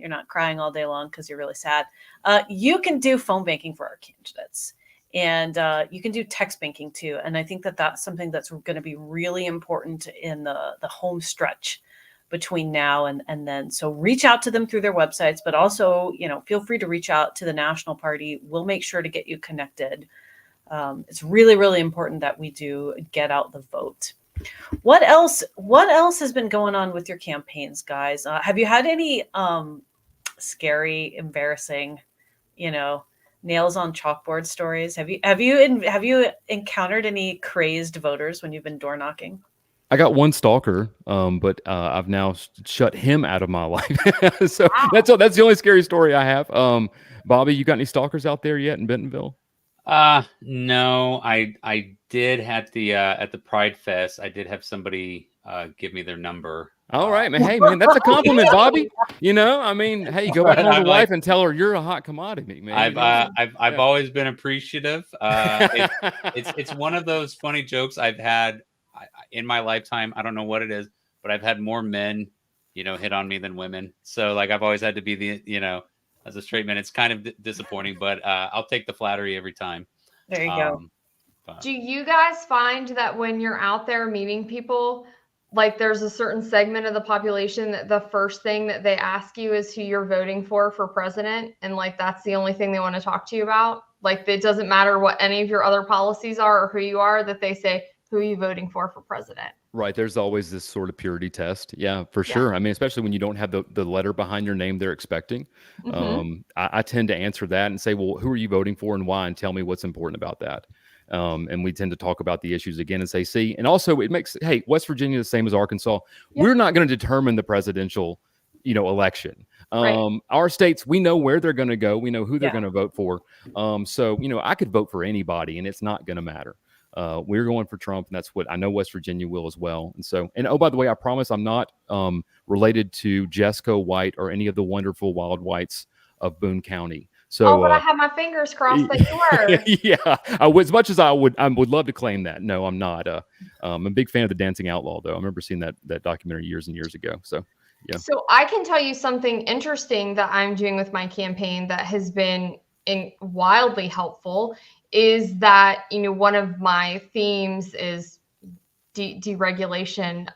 not crying all day long because you're really sad. You can do phone banking for our candidates. And you can do text banking too. And I think that that's something that's going to be really important in the home stretch between now and then. So reach out to them through their websites, but also, feel free to reach out to the national party. We'll make sure to get you connected. It's really, really important that we do get out the vote. What else has been going on with your campaigns, guys? Have you had any scary, embarrassing, nails on chalkboard stories? Have you encountered any crazed voters when you've been door knocking? I got one stalker, but I've now shut him out of my life. So wow. That's the only scary story I have. Bobby, you got any stalkers out there yet in Bentonville? No, I did at the Pride Fest. I did have somebody give me their number. All right, man. Hey, man, that's a compliment, Bobby. Hey, go back home to wife and tell her you're a hot commodity, man. I've always been appreciative. It's one of those funny jokes I've had in my lifetime. I don't know what it is, but I've had more men, hit on me than women. So I've always had to be the, as a straight man, it's kind of disappointing, but I'll take the flattery every time. There you go. Do you guys find that when you're out there meeting people, there's a certain segment of the population that the first thing that they ask you is who you're voting for president? And that's the only thing they want to talk to you about? It doesn't matter what any of your other policies are or who you are, that they say, who are you voting for president? Right. There's always this sort of purity test. Yeah, for sure. I mean, especially when you don't have the letter behind your name they're expecting. Mm-hmm. I tend to answer that and say, well, who are you voting for and why? And tell me what's important about that. And we tend to talk about the issues again and say, see, and also it makes, hey, West Virginia, the same as Arkansas. Yeah. We're not going to determine the presidential, election. Right. Our states, we know where they're going to go. We know who they're going to vote for. So, I could vote for anybody and it's not going to matter. We're going for Trump, and that's what I know West Virginia will as well. And oh, by the way, I promise I'm not related to Jesco White or any of the wonderful wild whites of Boone County. So, but I have my fingers crossed that you were. Yeah, as much as I would love to claim that. No, I'm not. I'm a big fan of The Dancing Outlaw, though. I remember seeing that documentary years and years ago. So, yeah. So I can tell you something interesting that I'm doing with my campaign that has been wildly helpful. Is that, one of my themes is deregulation,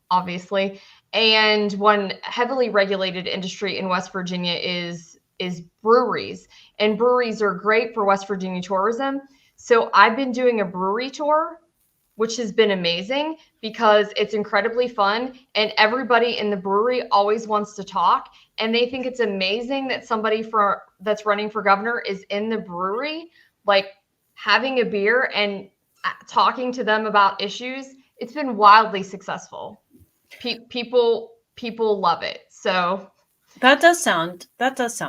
obviously. And one heavily regulated industry in West Virginia is breweries. And breweries are great for West Virginia tourism. So I've been doing a brewery tour, which has been amazing because it's incredibly fun. And everybody in the brewery always wants to talk. And they think it's amazing that somebody that's running for governor is in the brewery, having a beer and talking to them about issues. It's been wildly successful. People love it. So that does sound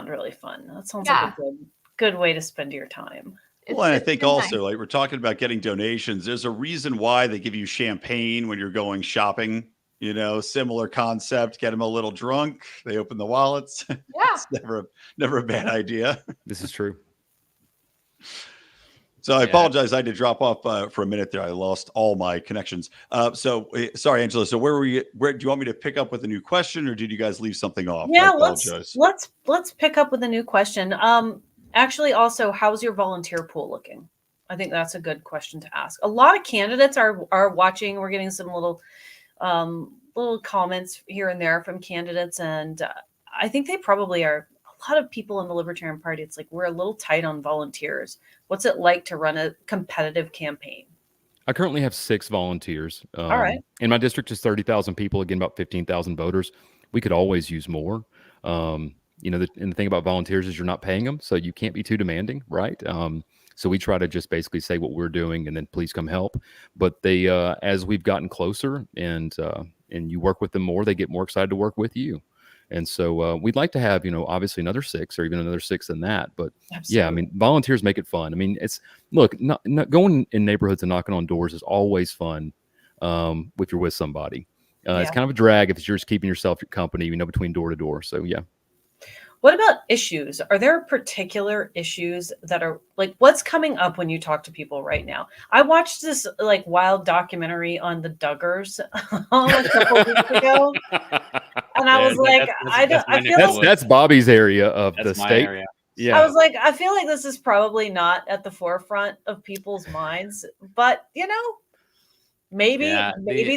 really fun. That sounds like a good way to spend your time. And I think also, we're talking about getting donations. There's a reason why they give you champagne when you're going shopping. Similar concept. Get them a little drunk. They open the wallets. Yeah, it's never a bad idea. This is true. So I apologize. I had to drop off for a minute there. I lost all my connections. So sorry, Angela. So where do you want me to pick up with a new question, or did you guys leave something off? Yeah, let's pick up with a new question. Actually, also, how's your volunteer pool looking? I think that's a good question to ask. A lot of candidates are watching. We're getting some little comments here and there from candidates, and I think they probably are. A lot of people in the Libertarian Party, it's like we're a little tight on volunteers. What's it like to run a competitive campaign? I currently have 6 volunteers. All right. And my district is 30,000 people, again, about 15,000 voters. We could always use more. You know, and the thing about volunteers is you're not paying them, so you can't be too demanding, right? So we try to just basically say what we're doing and then please come help. But they, as we've gotten closer and you work with them more, they get more excited to work with you. And so we'd like to have, you know, obviously another 6 or even another 6 than that. But Absolutely. yeah, I mean, volunteers make it fun. I mean, it's look, not going in neighborhoods and knocking on doors is always fun if you're with somebody. It's kind of a drag if you're just keeping yourself company, you know, between door to door. So yeah. What about issues? Are there particular issues that are like what's coming up when you talk to people right now? I watched this like wild documentary on the Duggars a couple weeks ago, and I was like, I feel like that's Bobby's area of the state. Area. Yeah, I was like, I feel like this is probably not at the forefront of people's minds, but you know, maybe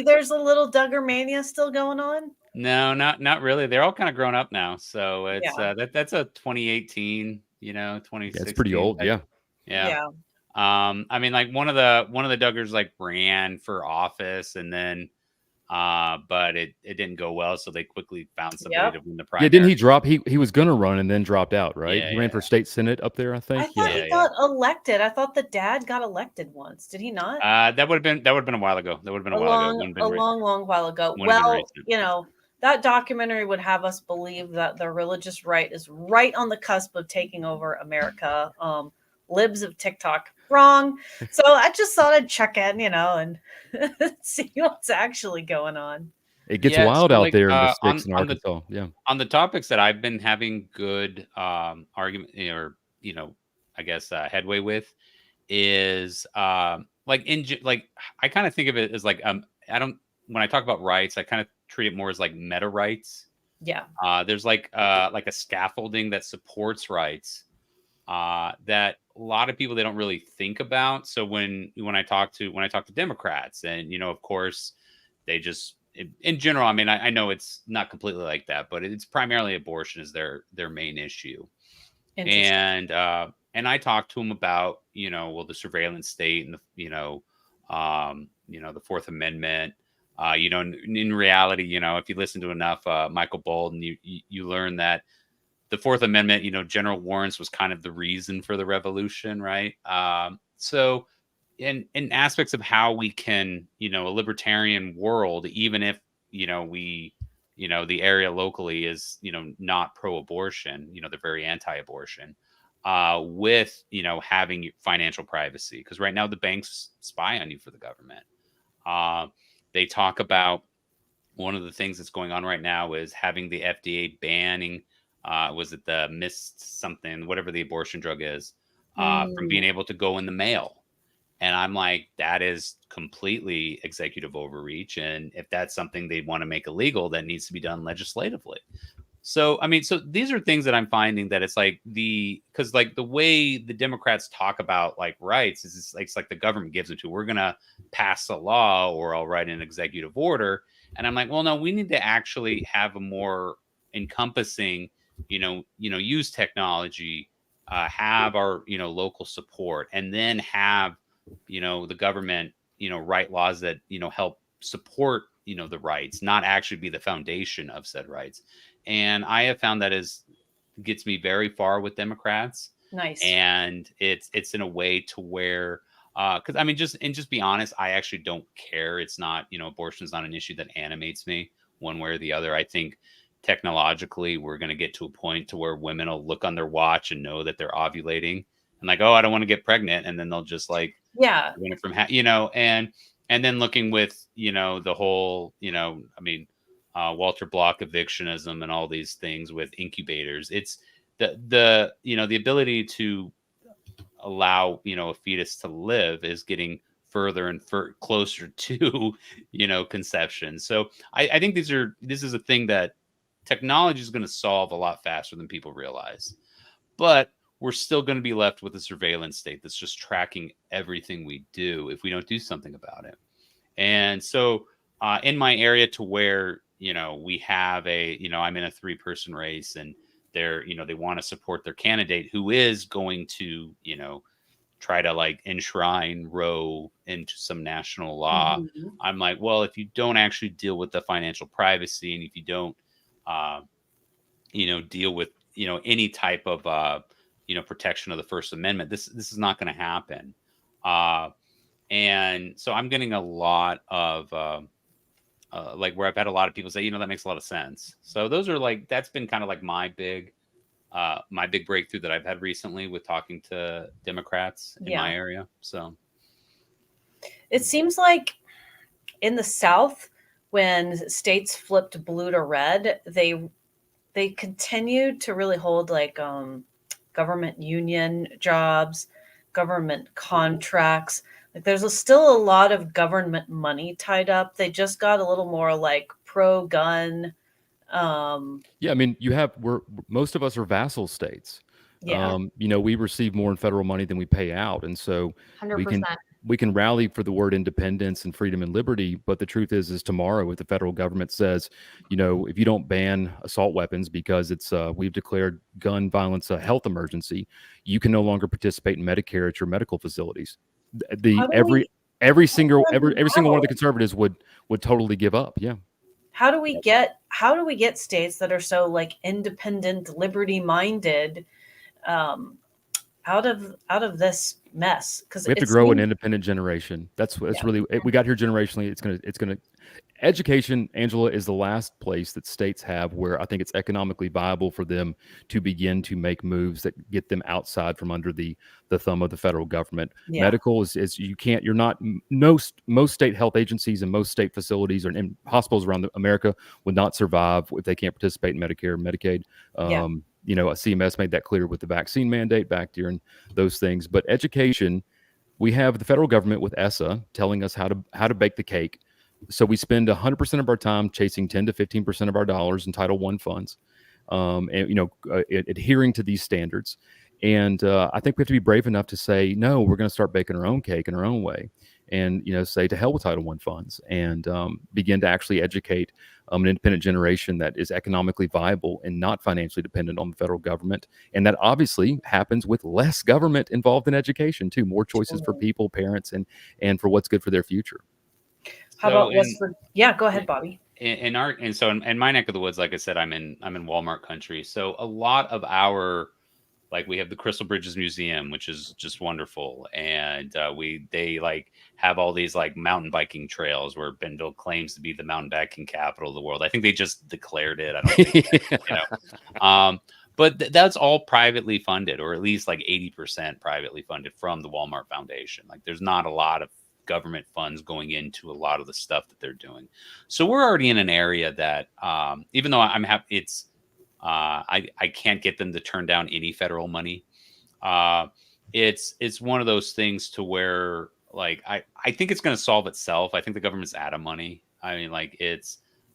there's a little Duggar mania still going on. No, not really. They're all kind of grown up now. So it's that's a 2018, you know, 2016. It's pretty old. Yeah. I mean, like one of the Duggars like ran for office and then but it didn't go well, so they quickly found somebody to win the primary. Yeah, didn't he drop? He was gonna run and then dropped out, right? Yeah, he ran for state senate up there, I think. I thought he got elected. I thought the dad got elected once. Did he not? That would have been a while ago. That would have been a while ago. Long while ago. Well, you know, that documentary would have us believe that the religious right is right on the cusp of taking over America. Libs of TikTok, wrong. So I just thought I'd check in, you know, and see what's actually going on. It gets wild out there in the sticks in Arkansas. On the topics that I've been having good argument or, you know, I guess headway with is I kind of think of it as like when I talk about rights, I kind of treat it more as like meta rights. Yeah. There's like a scaffolding that supports rights that a lot of people, they don't really think about. So when I talk to Democrats, and, you know, of course they just, in general, I mean, I know it's not completely like that, but it's primarily abortion is their main issue. And I talk to them about, you know, well, the surveillance state and the the Fourth Amendment. You know, in reality, you know, if you listen to enough Michael Bolden, you learn that the Fourth Amendment, you know, general warrants was kind of the reason for the revolution, right? So in aspects of how we can, you know, a libertarian world, even if, you know, the area locally is, you know, not pro-abortion, you know, they're very anti-abortion, with, you know, having financial privacy. Because right now the banks spy on you for the government. They talk about one of the things that's going on right now is having the FDA banning, was it the mist something, whatever the abortion drug is, from being able to go in the mail. And I'm like, that is completely executive overreach. And if that's something they want to make illegal, that needs to be done legislatively. So, I mean, so these are things that I'm finding that it's like because like the way the Democrats talk about like rights is it's like the government gives them to, we're going to pass a law or I'll write an executive order. And I'm like, well, no, we need to actually have a more encompassing, use technology, have our, local support, and then have, the government, write laws that, help support, the rights, not actually be the foundation of said rights. And I have found that gets me very far with Democrats. Nice. And it's in a way to where, because I mean, just be honest, I actually don't care. It's not, abortion is not an issue that animates me one way or the other. I think technologically we're going to get to a point to where women will look on their watch and know that they're ovulating and like, oh, I don't want to get pregnant. And then they'll just like, win it from, and then looking with, the whole, Walter Block evictionism and all these things with incubators. It's the ability to allow, a fetus to live is getting further and closer to, conception. So I think this is a thing that technology is going to solve a lot faster than people realize. But we're still going to be left with a surveillance state that's just tracking everything we do if we don't do something about it. And so in my area to where, we have I'm in a 3-person race, and they're, they want to support their candidate who is going to, try to like enshrine Roe into some national law. Mhm. I'm like, well, if you don't actually deal with the financial privacy, and if you don't, deal with, any type of, protection of the First Amendment, this is not going to happen. And so I'm getting a lot of, like where I've had a lot of people say, that makes a lot of sense. So those are like, that's been kind of like my big breakthrough that I've had recently with talking to Democrats in my area. So it seems like in the South, when states flipped blue to red, they continued to really hold like government union jobs, government contracts. Like there's still a lot of government money tied up. They just got a little more like pro-gun. Yeah, I mean, most of us are vassal states. Yeah. We receive more in federal money than we pay out, and so 100%. we can rally for the word independence and freedom and liberty. But the truth is tomorrow, if the federal government says, if you don't ban assault weapons because it's we've declared gun violence a health emergency, you can no longer participate in Medicare at your medical facilities. Every single one of the conservatives would totally give up. Yeah. How do we get states that are so like independent, liberty minded out of this mess? Because we have to grow an independent generation. That's really, we got here generationally. It's gonna education, Angela, is the last place that states have where I think it's economically viable for them to begin to make moves that get them outside from under the thumb of the federal government. Yeah. Medical most state health agencies and most state facilities and hospitals around America would not survive if they can't participate in Medicare and Medicaid. CMS made that clear with the vaccine mandate back during those things. But education, we have the federal government with ESSA telling us how to bake the cake. So we spend 100% of our time chasing 10 to 15% of our dollars in Title I funds, adhering to these standards. And I think we have to be brave enough to say, no, we're going to start baking our own cake in our own way, and say to hell with Title I funds, and begin to actually educate an independent generation that is economically viable and not financially dependent on the federal government. And that obviously happens with less government involved in education too, more choices for people, parents, and for what's good for their future. How about Westford? Yeah, go ahead, Bobby. In my neck of the woods, like I said, I'm in Walmart country. So a lot of our, like, we have the Crystal Bridges Museum, which is just wonderful, and they like have all these like mountain biking trails where Bentonville claims to be the mountain biking capital of the world. I think they just declared it. I don't think, but that's all privately funded, or at least like 80% privately funded from the Walmart Foundation. Like, there's not a lot of government funds going into a lot of the stuff that they're doing. So we're already in an area that, even though I'm happy, I can't get them to turn down any federal money. It's one of those things to where, like, I think it's going to solve itself. I think the government's out of money. I mean, like,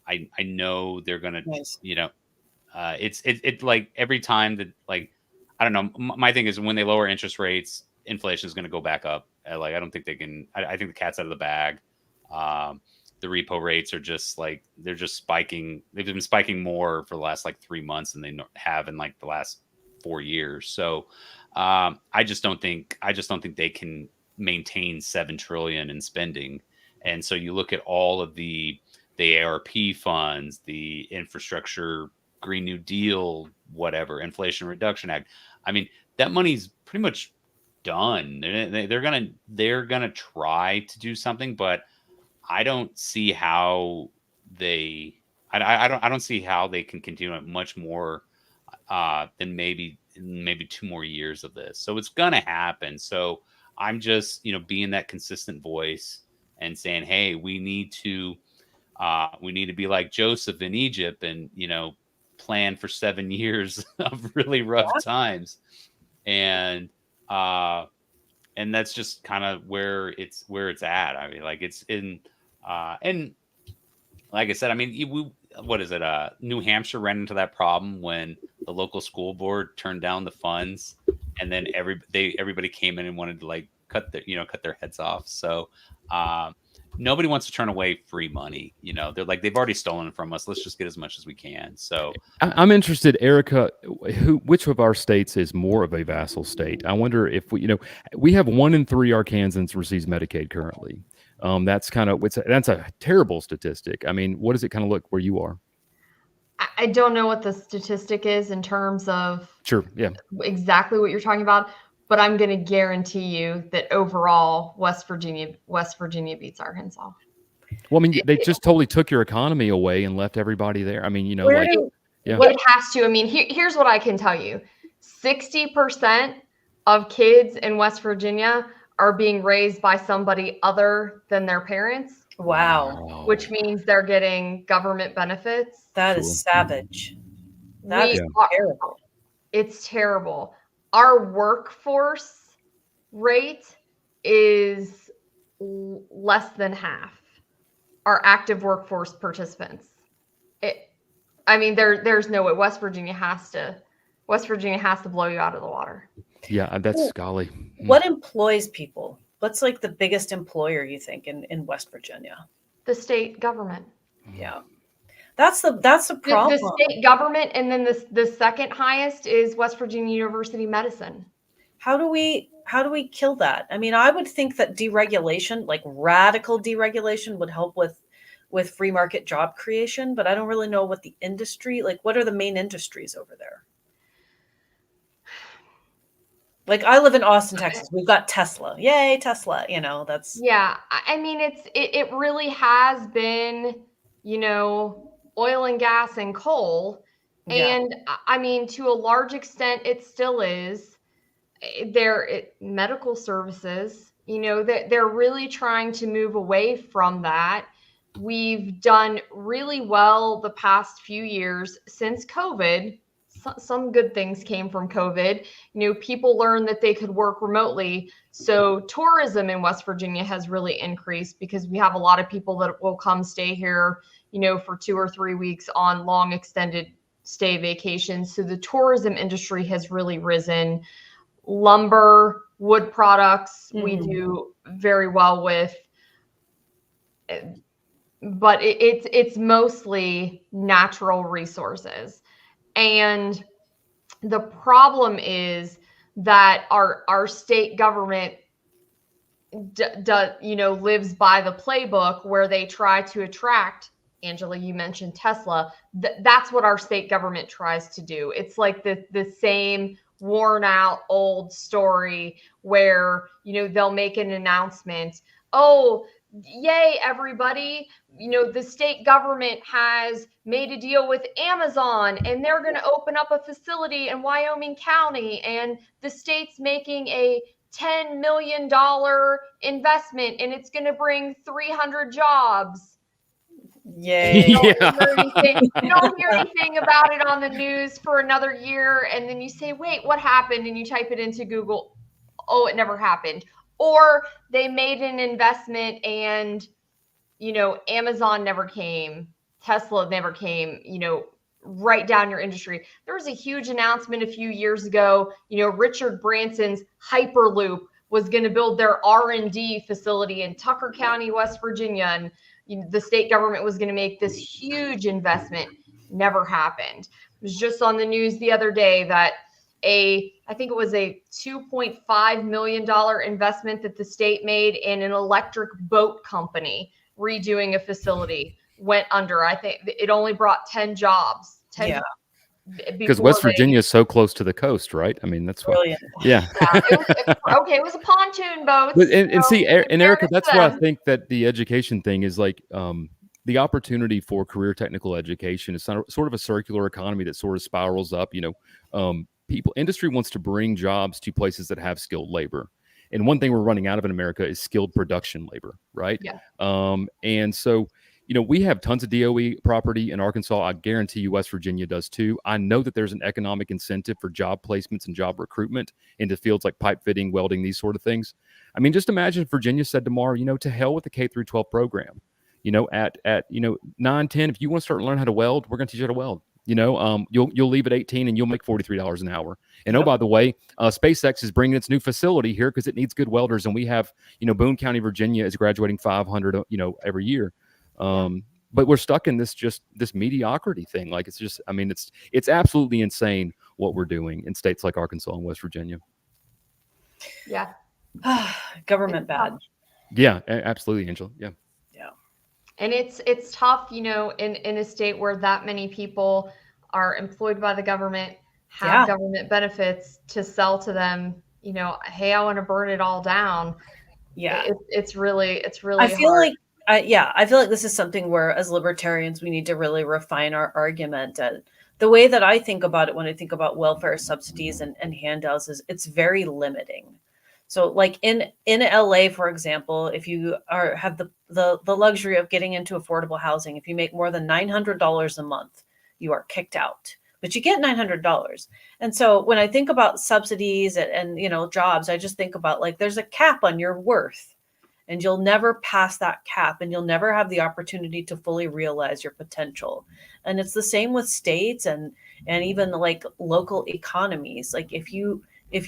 I know they're going to, Nice. it's like every time that, like, I don't know. My thing is, when they lower interest rates, inflation is going to go back up. Like, I don't think they can. I think the cat's out of the bag. The repo rates are just like, they're just spiking. They've been spiking more for the last like 3 months than they have in like the last 4 years. So I just don't think they can maintain $7 trillion in spending. And so you look at all of the ARP funds, the infrastructure, Green New Deal, whatever, Inflation Reduction Act. I mean, that money's pretty much done. They're gonna try to do something, but I don't see how I don't see how they can continue it much more than maybe 2 more years of this. So it's gonna happen. So I'm just being that consistent voice and saying, hey, we need to be like Joseph in Egypt and plan for 7 years of really rough times. And that's just kind of where it's at. I mean, like, it's in, and like I said, I mean, New Hampshire ran into that problem when the local school board turned down the funds and then everybody came in and wanted to like cut their heads off. So nobody wants to turn away free money. They're like, they've already stolen it from us. Let's just get as much as we can. So I'm interested, Erika, which of our states is more of a vassal state? I wonder if we have 1 in 3 Arkansans receives Medicaid currently. That's a terrible statistic. I mean, what does it kind of look where you are? I don't know what the statistic is in terms of Sure, yeah, exactly what you're talking about, but I'm going to guarantee you that overall West Virginia beats Arkansas. Well, I mean, they just totally took your economy away and left everybody there. I mean, It has to. I mean, here's what I can tell you: 60% of kids in West Virginia are being raised by somebody other than their parents. Wow. Which means they're getting government benefits. That is savage. That is terrible. It's terrible. Our workforce rate is less than half. Our active workforce participants. There's no way. West Virginia has to blow you out of the water. Yeah, that's golly. What employs people? What's like the biggest employer you think in West Virginia? The state government. Yeah. That's the problem. The state government, and then the second highest is West Virginia University Medicine. How do we kill that? I mean, I would think that deregulation, like radical deregulation, would help with free market job creation, but I don't really know what the industry, like what are the main industries over there? Like I live in Austin, Texas. We've got Tesla. Yay, Tesla. That's. Yeah. I mean, it really has been, oil and gas and coal. Yeah. And I mean, to a large extent, it still is. Medical services, they're really trying to move away from that. We've done really well the past few years since COVID. Some good things came from COVID. People learned that they could work remotely. So tourism in West Virginia has really increased because we have a lot of people that will come stay here, for 2 or 3 weeks on long extended stay vacations. So the tourism industry has really risen. Lumber, wood products, we do very well with, but it's mostly natural resources. And the problem is that our state government lives by the playbook where they try to attract, Angela, you mentioned Tesla. That's what our state government tries to do. It's like the same worn out old story where, they'll make an announcement. Oh, yay, everybody. The state government has made a deal with Amazon and they're going to open up a facility in Wyoming County, and the state's making a $10 million investment and it's going to bring 300 jobs. Yay. You don't hear anything about it on the news for another year. And then you say, wait, what happened? And you type it into Google. Oh, it never happened. Or they made an investment and, Amazon never came, Tesla never came, right down your industry. There was a huge announcement a few years ago, Richard Branson's Hyperloop was going to build their R&D facility in Tucker County, West Virginia. And the state government was going to make this huge investment. Never happened. It was just on the news the other day that I think it was a $2.5 million investment that the state made in an electric boat company redoing a facility went under. I think it only brought 10 jobs. Because West Virginia is so close to the coast, right? I mean, that's brilliant. Yeah. It was a pontoon boat. And see, and Erika, that's where I think that the education thing is like the opportunity for career technical education is sort of a circular economy that sort of spirals up. Industry wants to bring jobs to places that have skilled labor. And one thing we're running out of in America is skilled production labor, right? Yeah. And so, we have tons of DOE property in Arkansas. I guarantee you West Virginia does too. I know that there's an economic incentive for job placements and job recruitment into fields like pipe fitting, welding, these sort of things. I mean, just imagine if Virginia said tomorrow, to hell with the K through 12 program. At 9, 10, if you want to start learning how to weld, we're going to teach you how to weld. You'll leave at 18 and you'll make $43 an hour. And oh, by the way, SpaceX is bringing its new facility here because it needs good welders. And we have, Boone County, Virginia is graduating 500, every year. But we're stuck in this mediocrity thing. Like, it's just, it's absolutely insane what we're doing in states like Arkansas and West Virginia. Yeah. Government bad. Yeah, absolutely, Angela. Yeah. And it's tough, in a state where that many people are employed by the government, have government benefits, to sell to them, hey, I want to burn it all down. Yeah. It's really I feel hard. I feel like this is something where, as libertarians, we need to really refine our argument. The way that I think about it when I think about welfare subsidies and handouts is it's very limiting. So like in LA, for example, if you have the luxury of getting into affordable housing, if you make more than $900 a month, you are kicked out. But you get $900. And so when I think about subsidies and jobs, I just think about, like, there's a cap on your worth, and you'll never pass that cap, and you'll never have the opportunity to fully realize your potential. And it's the same with states and even like local economies. Like, if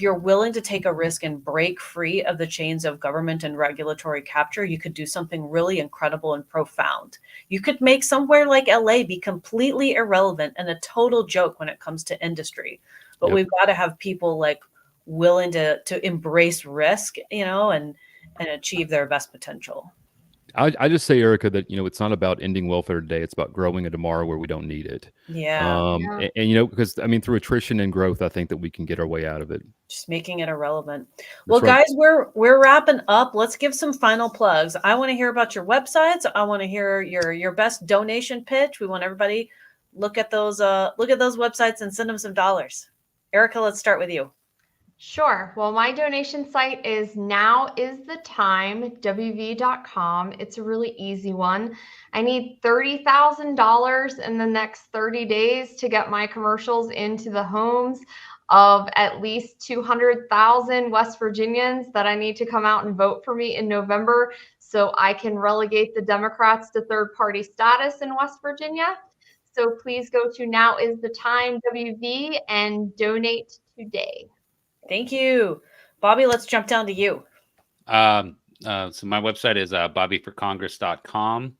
you're willing to take a risk and break free of the chains of government and regulatory capture, you could do something really incredible and profound. You could make somewhere like LA be completely irrelevant and a total joke when it comes to industry. But we've got to have people like willing to embrace risk, and achieve their best potential. I just say, Erika, that, it's not about ending welfare today. It's about growing a tomorrow where we don't need it. And because through attrition and growth, I think that we can get our way out of it. Just making it irrelevant. Well, guys, we're wrapping up. Let's give some final plugs. I want to hear about your websites. I want to hear your best donation pitch. We want everybody look at those websites and send them some dollars. Erika, let's start with you. Sure. Well, my donation site is nowisthetime.wv.com. It's a really easy one. I need $30,000 in the next 30 days to get my commercials into the homes of at least 200,000 West Virginians that I need to come out and vote for me in November, so I can relegate the Democrats to third-party status in West Virginia. So please go to Now Is the Time WV and donate today. Thank you. Bobby, let's jump down to you. So my website is bobbyforcongress.com.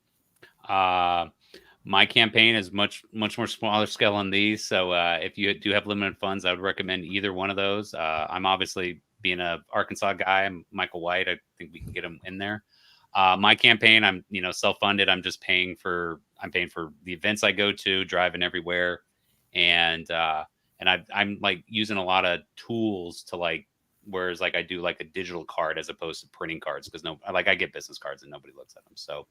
My campaign is much more smaller scale on these. So if you do have limited funds, I would recommend either one of those. I'm obviously, being a Arkansas guy, I'm Michael White. I think we can get him in there. My campaign, I'm self-funded. I'm paying for the events I go to, driving everywhere, and I'm like using a lot of tools to whereas I do like a digital card as opposed to printing cards, because I get business cards and nobody looks at them. So,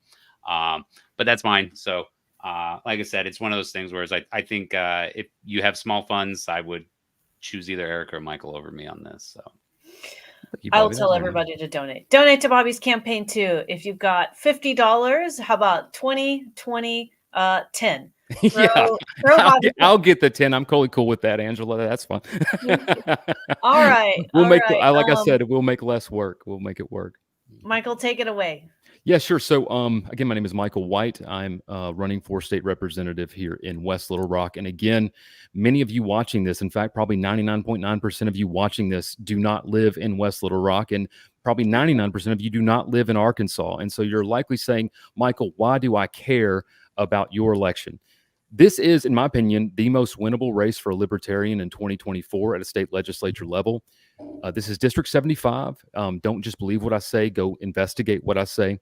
but that's mine. So, like I said, it's one of those things where I think if you have small funds, I would choose either Erika or Michael over me on this. So I'll tell everybody to donate. Donate to Bobby's campaign too. If you've got $50, how about 20, 20, 10? I'll get the 10. I'm totally cool with that, Angela. That's fine. All right. Like I said, we'll make less work. We'll make it work. Michael, take it away. Yeah, sure. So, again, my name is Michael White. I'm running for state representative here in West Little Rock. And again, many of you watching this, in fact, probably 99.9% of you watching this do not live in West Little Rock. And probably 99% of you do not live in Arkansas. And so you're likely saying, Michael, why do I care about your election? This is, in my opinion, the most winnable race for a libertarian in 2024 at a state legislature level. This is District 75. Don't just believe what I say. Go investigate what I say.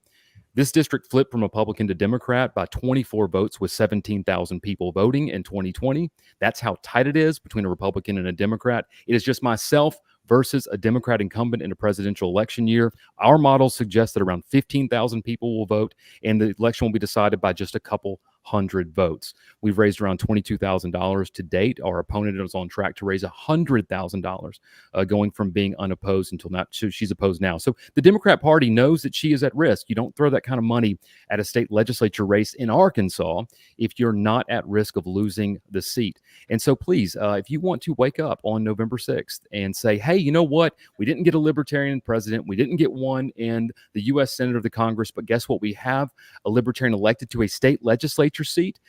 This district flipped from Republican to Democrat by 24 votes with 17,000 people voting in 2020. That's how tight it is between a Republican and a Democrat. It is just myself versus a Democrat incumbent in a presidential election year. Our model suggests that around 15,000 people will vote, and the election will be decided by just a couple hundred votes. We've raised around $22,000 to date. Our opponent is on track to raise $100,000, going from being unopposed until not. So she's opposed now. So the Democrat Party knows that she is at risk. You don't throw that kind of money at a state legislature race in Arkansas if you're not at risk of losing the seat. And so please, if you want to wake up on November 6th and say, hey, you know what? We didn't get a libertarian president. We didn't get one in the U.S. Senate or the Congress. But guess what? We have a libertarian elected to a state legislature seat.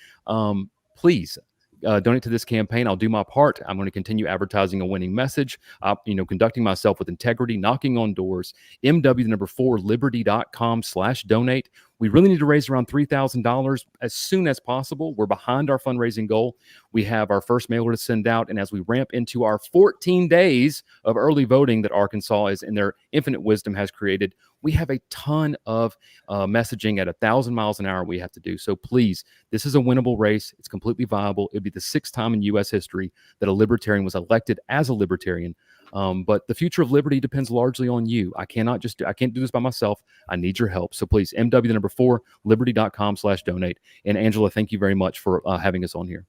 Please donate to this campaign, I'll do my part. I'm going to continue advertising a winning message, conducting myself with integrity, knocking on doors. MW4liberty.com/donate. We really need to raise around $3,000 as soon as possible. We're behind our fundraising goal. We have our first mailer to send out. And as we ramp into our 14 days of early voting that Arkansas is in their infinite wisdom has created, we have a ton of messaging at 1,000 miles an hour we have to do. So please, this is a winnable race. It's completely viable. It'd be the 6th time in U.S. history that a libertarian was elected as a libertarian. But the future of liberty depends largely on you. I can't do this by myself. I need your help. So please, MW4liberty.com/donate. And Angela, thank you very much for having us on here.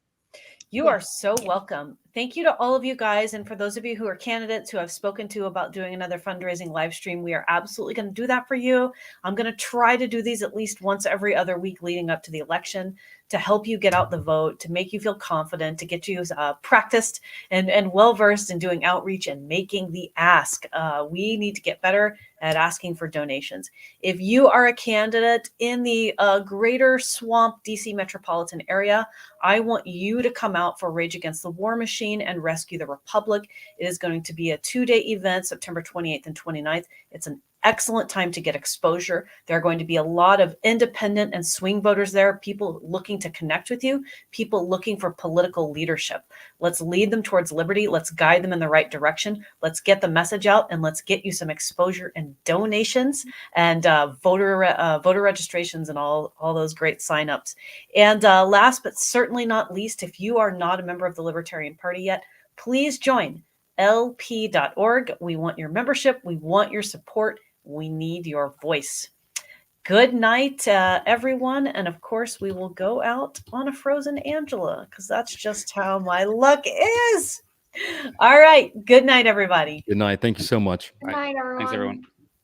You are so welcome. Thank you to all of you guys. And for those of you who are candidates who I've spoken to about doing another fundraising live stream, we are absolutely going to do that for you. I'm going to try to do these at least once every other week leading up to the election to help you get out the vote, to make you feel confident, to get you practiced and well-versed in doing outreach and making the ask. We need to get better at asking for donations. If you are a candidate in the greater Swamp, DC metropolitan area, I want you to come out for Rage Against the War Machine and Rescue the Republic. It is going to be a 2-day event, September 28th and 29th. It's an excellent time to get exposure. There are going to be a lot of independent and swing voters there, people looking to connect with you, people looking for political leadership. Let's lead them towards liberty. Let's guide them in the right direction. Let's get the message out, and let's get you some exposure and donations and voter registrations and all those great signups. And last but certainly not least, if you are not a member of the Libertarian Party yet, please join lp.org. We want your membership. We want your support. We need your voice. Good night, everyone. And of course, we will go out on a frozen Angela because that's just how my luck is. All right. Good night, everybody. Good night. Thank you so much. Good night, everyone. Thanks, everyone.